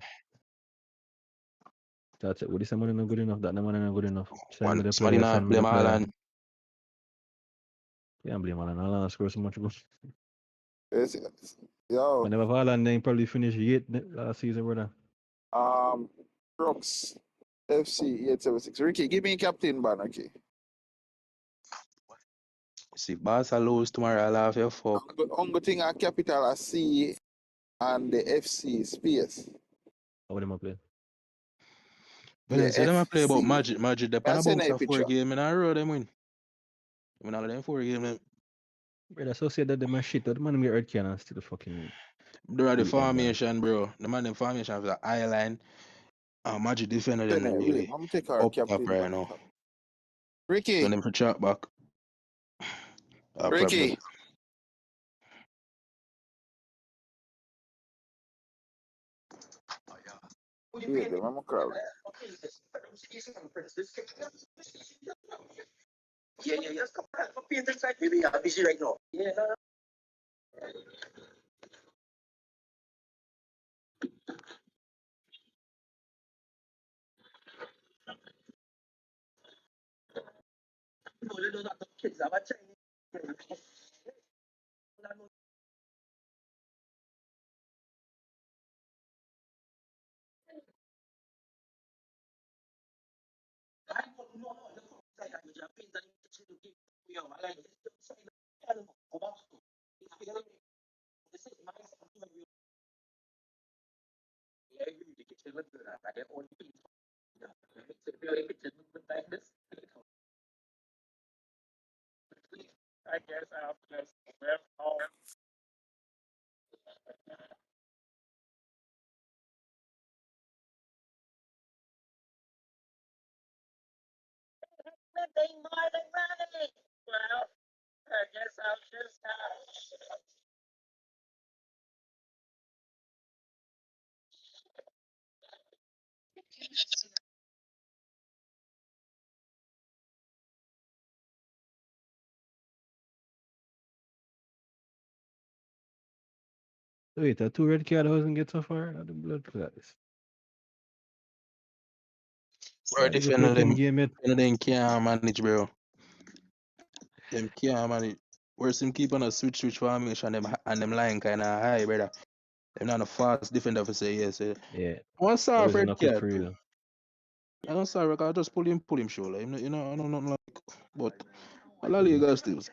That's it. What is somebody not good enough? That money not good enough. Send me the Somebody player. not Send me the blame player. Alan. Can't blame Alan. Alan score so much goals. Yo. Whenever Alan then probably finished 8th last season, brother. Brooks. FC 876. Ricky, give me a captain ban, okay? See, Barca lose tomorrow, I'll have your fuck. Only thing I capital I see and the FC space. How them play? Yeah, so them play about FC. Magic. Magic, they're on Send about a a 4 picture. game in a row, them win. When all of them 4 game, Brother, so say that them are shit. The man me earth can still fucking. they're the formation, bro. The man, the formation of the island. Magic defender them really I'm take our up top captain right ban. now. Ricky. Send them to chat back. Ricky. Problem. Yeah, I'm a crowd. Yeah, let's come back for paint inside. Maybe I'm busy right now. Yeah. No, they don't have the kids. I'm a Chinese. I don't know. Look outside. I'm just paint and kitchen to give you. I like this outside. I don't know. Go back to. This is my son. Yeah, I agree with the kitchen with that. I get all the paint. It's a very kitchen with like this. I guess I'll just left home. Nothing more than money. Well, I guess I'll just Wait, a 2 red card doesn't get so far. The blood clots. Bro, defender them can't manage, bro. Them can't manage. Worse him keep on a switch formation them and them line kinda high, brother. Them not a fast defender for say yes. Yeah. One sorry Always red not quick card for too. real. I don't sorry, I just pull him shoulder. You know, I don't nothing like but La Liga still. Kickoff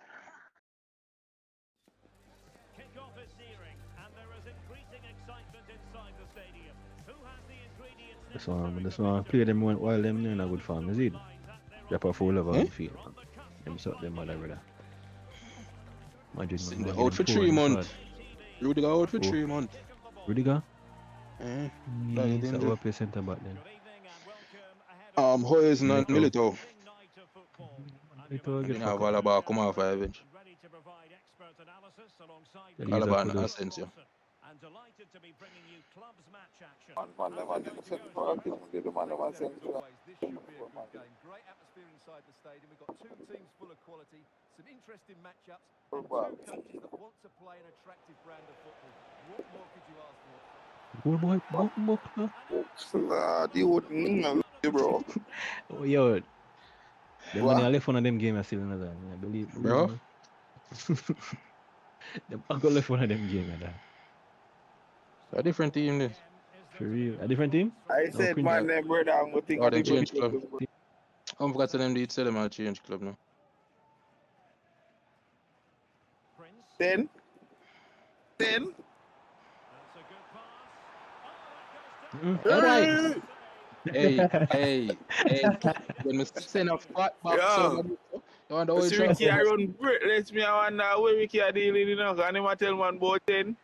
is nearing, and there is increasing excitement inside the stadium. Who has the ingredients This one play them while them in a good form, is it? Drop a full level on the field. Them suck them mother, brother. Imagine Out for 3 months. Rudiger out for 3 months. Rudiger? He's So what play centre back then? Hoyes and Milito. Milito And get then have fuck up. Alaba come off bench. Alaba and Cool. Asensio. And delighted to be bringing you clubs match action. This should be a good game. Great atmosphere inside the stadium. We've got two teams full of quality, some interesting matchups, and two coaches that want to play an attractive brand of football. What more could you ask for? Bro. Oh, yo. Them money I left one of them games still another. I believe bro. Me. I got left one of them games. A different team this. For real. A different team? I said, man, them brother, I'm going to think of they the change club. I forgot to them, they tell them I'll change club now. Then? Hey. When we send a fat box, you want the old Ricky, I run let me I wonder where Ricky are dealing, you know, and him I tell man about 10.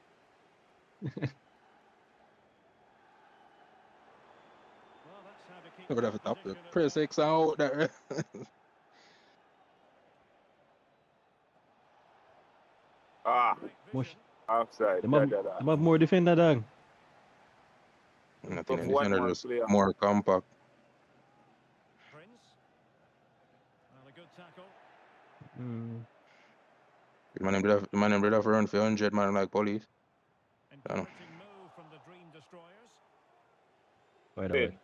I would have to top the press X out there. Mush. Outside. Them have more defender, dog. I think the defender just more compact. The man brother for run for 100 man like police. I don't know. By the way.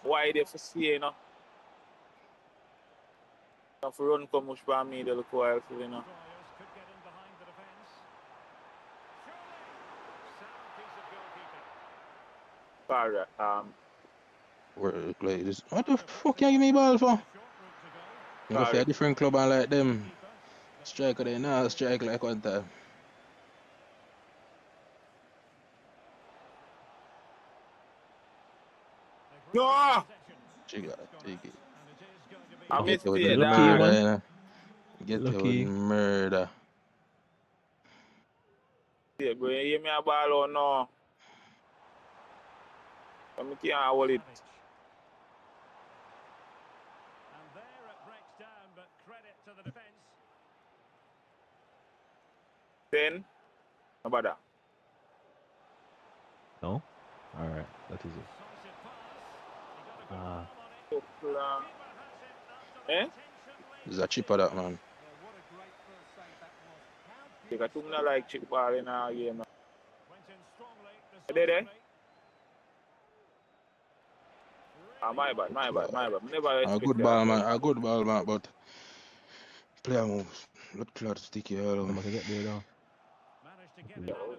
wide if you see, you know. If you run come much by me, they'll look wild, you know. Alright, Like this. What the fuck you give me ball for? You go for a different club and like them. Striker they now strike like one time. No! She got take it. I Get with mistake, murder, dog. you know. Get with murder. Yeah, bro, you hear me a ball or no? I can't hold it. And there it breaks down, but credit to the defence. 10. How about that? No? Alright, that is it. Eh? It's a chipper that man. You got two like chip ball in our game. You there, there? Ah, my bad. Never A good ball man, but player moves. Look clear to stick you all. I'm gonna get there though.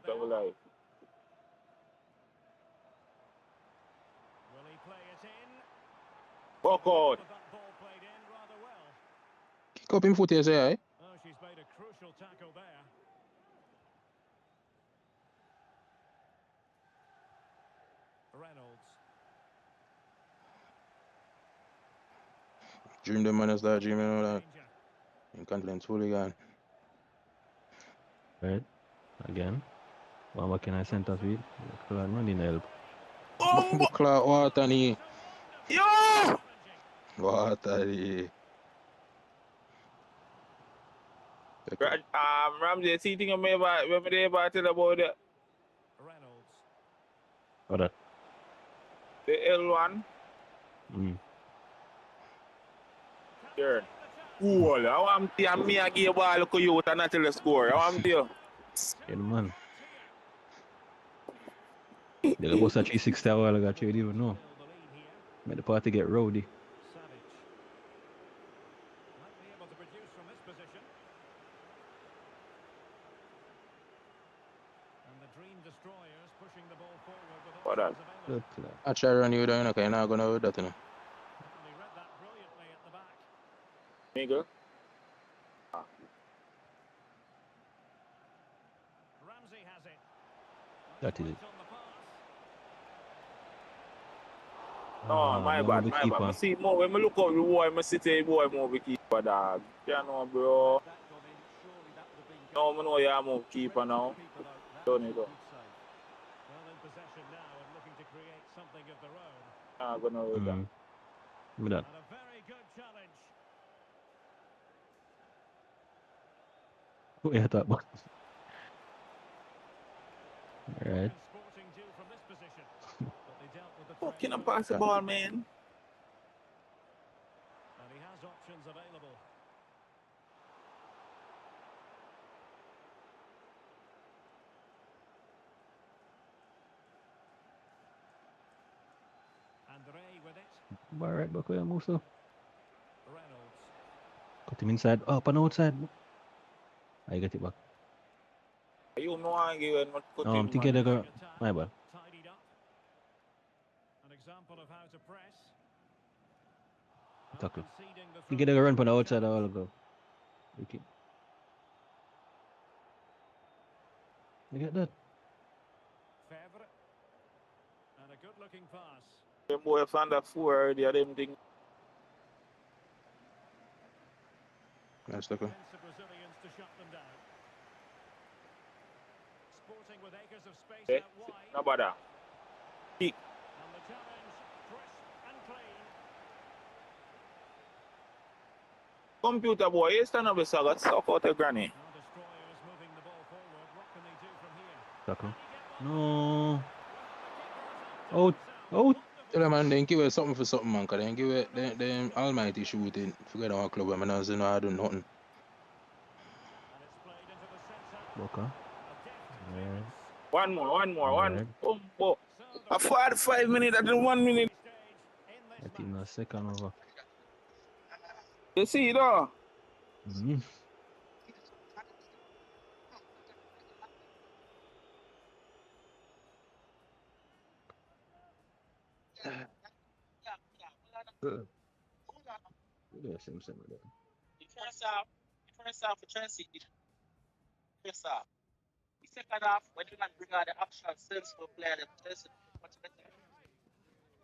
Double life. Will he play it in? Walk out. That ball played in rather well. Kick up him foot here, say, eh? Oh, she's made a crucial tackle there. Reynolds. Dream the man is that dreaming all that. Incontinence fully gone. Right. Again. What can I send us with? Running help. Clock water ni. Yo! Water ni. Ramsey, see thing when me there about tell about the What that? The L1. Sure. Cool. I want to me a give ball look you and not tell the score. I want to. Yeah, man. They was a 360 a while ago, you didn't even know. Made the party get rowdy. What that? I try to run you down, okay, you're not gonna do that, you know. Nigga. That is it. No, my bad. I see more when I look up the boy, I see the boy move keeper, dog. You know, bro. No, I know you move keeper now. Don't you go? Well, in possession now and looking to create something of their own. I'm gonna do that. Give me that. And a very good challenge. Oh, yeah, that one. Alright. Fucking pass the ball, man. And he has options available. Andre with it. Alright, back where Musa. Reynolds. Cut him inside. Up and outside. I get it back. You know I give it not cut No, I'm thinking they're going. My bad. Tidied up. An example of how to press. Tackle. Thinking they're going to run from the outside a while ago. Okay. You get that? Favre. And a good looking pass. Them boy found that 4 already, them thing. Nice tackle. Brazilians to shut them down. Sporting with acres of space Okay. out wide. How about that? Kick. And the challenge, crisp and clean. Computer boy, you stand up beside that suck out the granny. Now destroyers moving the ball forward. What can they do from here? Tackle. No. Out. Out. Tell them, man, they give it something for something, man, because they give it them almighty shooting. Forget our club, I mean, I don't know how to do nothing. Okay. Alright. One more. Oh, 5 minutes, I do 1 minute. second over. You see it though? Mm-hmm. The first half for Chelsea, first half. The second half, when you bring out the action, sensible player, the Chelsea much better.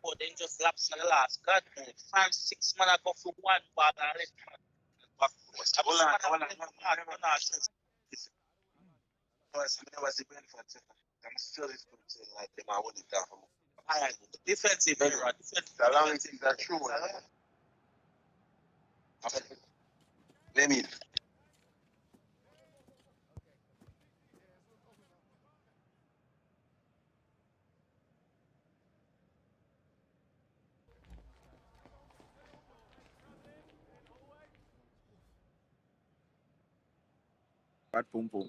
But then just lapse in the last. God, 5-6 man I go for one ball and let man back. Hold on. Never see Brentford. I'm still this good thing like them. I want it down. Defensive, everyone. Defensive. A long thing that's true. Let me. Bad pum pum.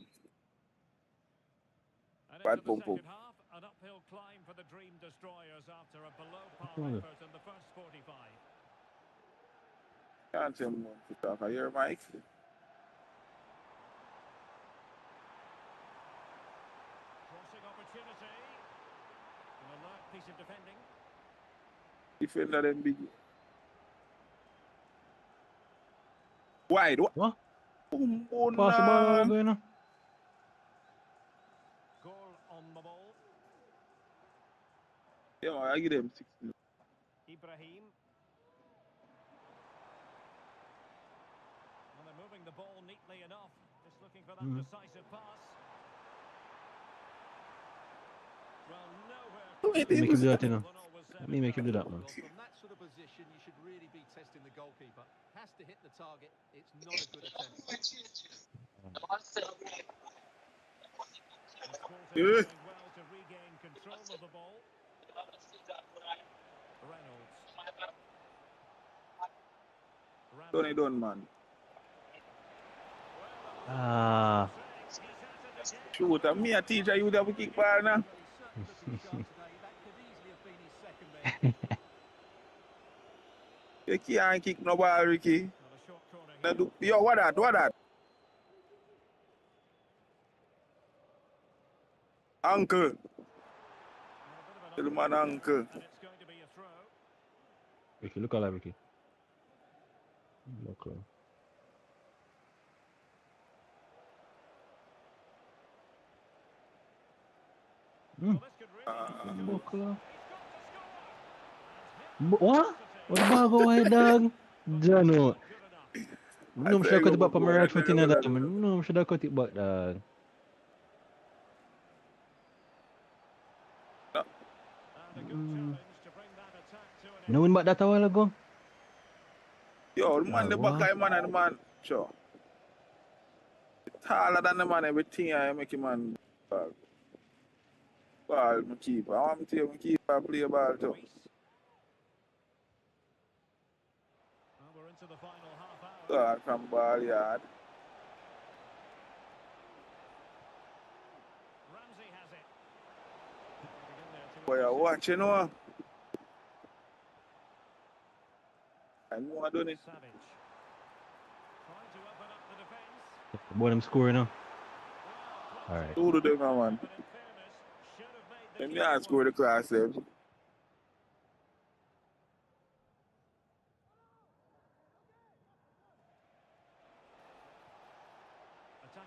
And Bad into the pum pum. second half, an uphill climb for the Dream Destroyers after a below-par effort in the first 45. Can't tell me what to talk. I hear Mike. Crossing opportunity. An alert piece of defending. Defender them big. Wide. What? Boom, boom, Pass the ball over, you know. Goal on the ball. Yeah, I give them 6 minutes. Ibrahim. And they're moving the ball neatly enough. Just looking for that decisive pass. Well, nowhere. Let me make him do that, you know. Let me make him do that, man. Well, from that sort of position, you should really be testing the goalkeeper. Has to hit the target. It's not a good attempt. Doing well to regain control of the ball. Tony done, man. Ah. Shoot, me a teacher, you would have a kick ball now. You can't kick no ball, Ricky. Yo, what that? What that? Uncle. Tell the man uncle. Ricky, look alive, Ricky. Okay. Buckler. What? What the ball go wide, dog? Jano. No, should have cut it back from my right foot in that. No, should have cut it back, dog. No win back that a while ago. Yo, the man, the back guy, man, and the man, sure. Taller than the man, everything I make him man. Ball, my keeper. I want to see my keeper play ball too. God, from ball yard. Boy, I watch, you know. I know I done it. Boy, I'm scoring now. Alright. Two to them, man. Let me not score the class, them.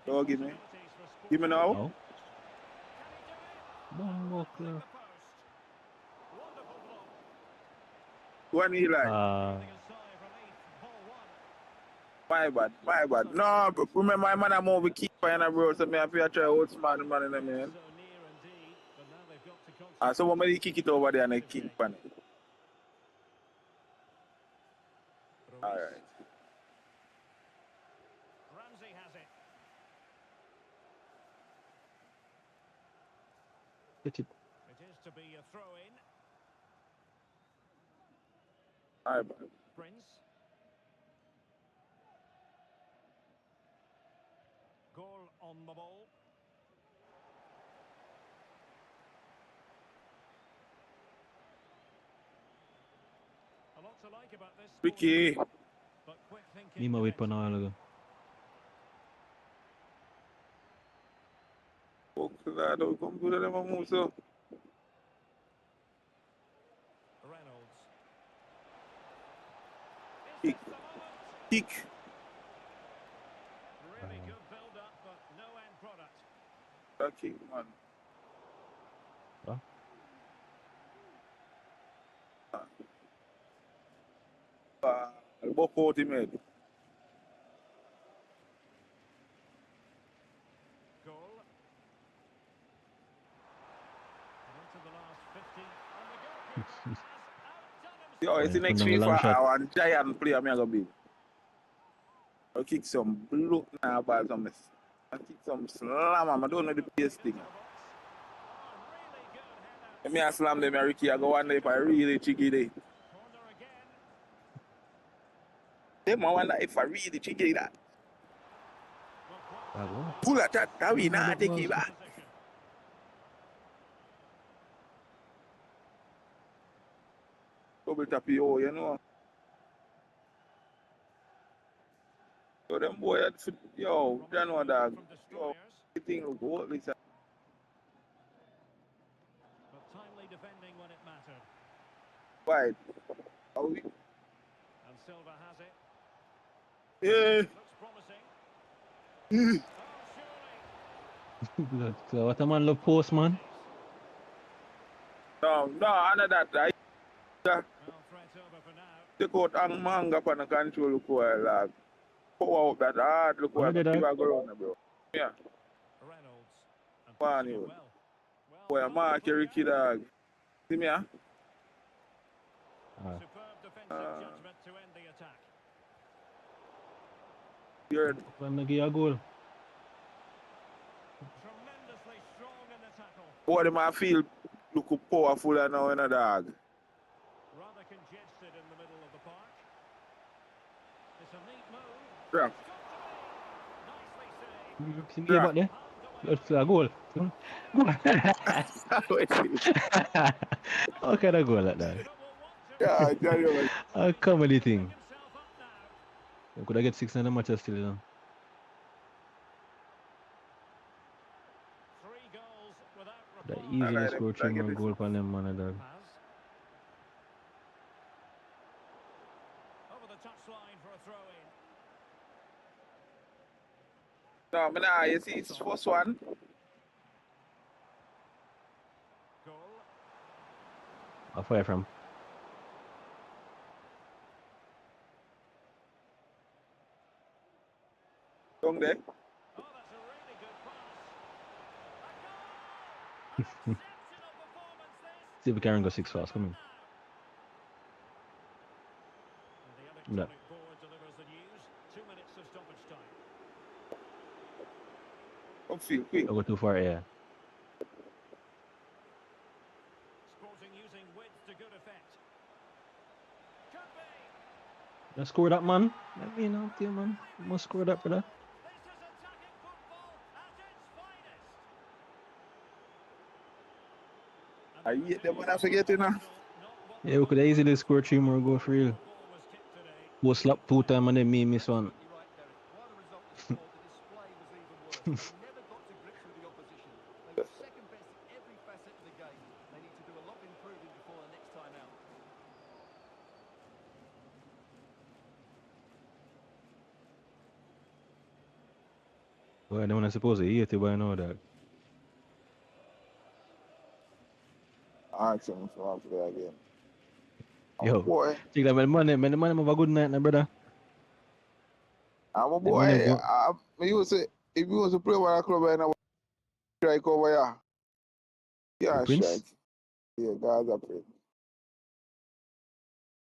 Don't give me. Give me now. Oh. Buckler. What he like? My bad. No, remember my man, I'm over keeper and I bro, so me have to try out smart the man in the man. So somebody kick it over there and I kick on it. Alright. Ramsey has it. Get it. It is to be a throw-in. Alright, Prince. Goal on the ball. A lot Ricky. Me ma wait pa na alaga. Oh, claro, computer le vamos a Kick. Kick. Really good build-up, but no end product. Kick, man. Boko ultimate. Goal. Into the last 50. And the goalkeeper has outdone himself. Yo, it's the next FIFA. One giant player me gonna be. I'll kick some blue now ball some mess. I'll kick some slam. I don't know the best thing. Let me slam them, Ricky. I go wonder if I really cheeky day. Them I wonder if I really cheeky that. Pull at that, that we not take it back. Double tap you, you know. So them boy, yo, you know dog. Yo, the thing will go this. But timely defending when it mattered. Wide. Are we? And Silva has it. Yeah. Looks promising. So what a man love post, man. No, under that. Take out ang manga pan the control look well, like. Power up that hard, look well, give a go around, bro. Yeah. Man, you. Boy, Mark, Ricky, dog. See me, huh? Superb defensive judgment to end the attack. You're I'm gonna give a goal. Tremendously strong in the tackle. Boy, them I feel look powerful now in a dog. Rather congested in the middle of the park. It's a neat move. Yeah. See me about there? Let's a goal. How can I go like that? Yeah, yeah. A comedy thing. Could I get 6 in the match still, you know? 3 goals without That easily score 3 more goals on them, man, dog. Over the touchline for a throw-in. No, but nah, you see, it's the first one. Goal. How far from? Down there. Oh, that's a really good pass. See if we can go 6 fast, come in. And the electronic board delivers the news. 2 minutes of stoppage time. Come feel quick. Don't go too far, yeah. Sporting using width to good effect. Could be. Let's score that, man. Let me know, man. You must score that, brother. I hate them when I forget, you know. Yeah, we could easily score 3 more goals for real. We'll slap 2 times and then me miss one. Well, then when I suppose to hate it by now, dog. Ask him for after that again. Yo, boy. Check that, man, have a good night, brother. I'm a boy. If you was to play with a club and I was strike over here. Yeah, strike. Yeah, God's a pray.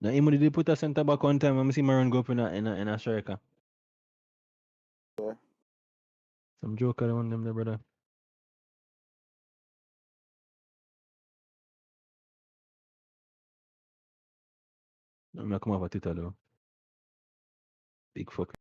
Now, him did put a centre back one time, I see Maron go up in a striker. Yeah. Some joker on them there, brother. I'm not come off a Twitter though. Big fuck.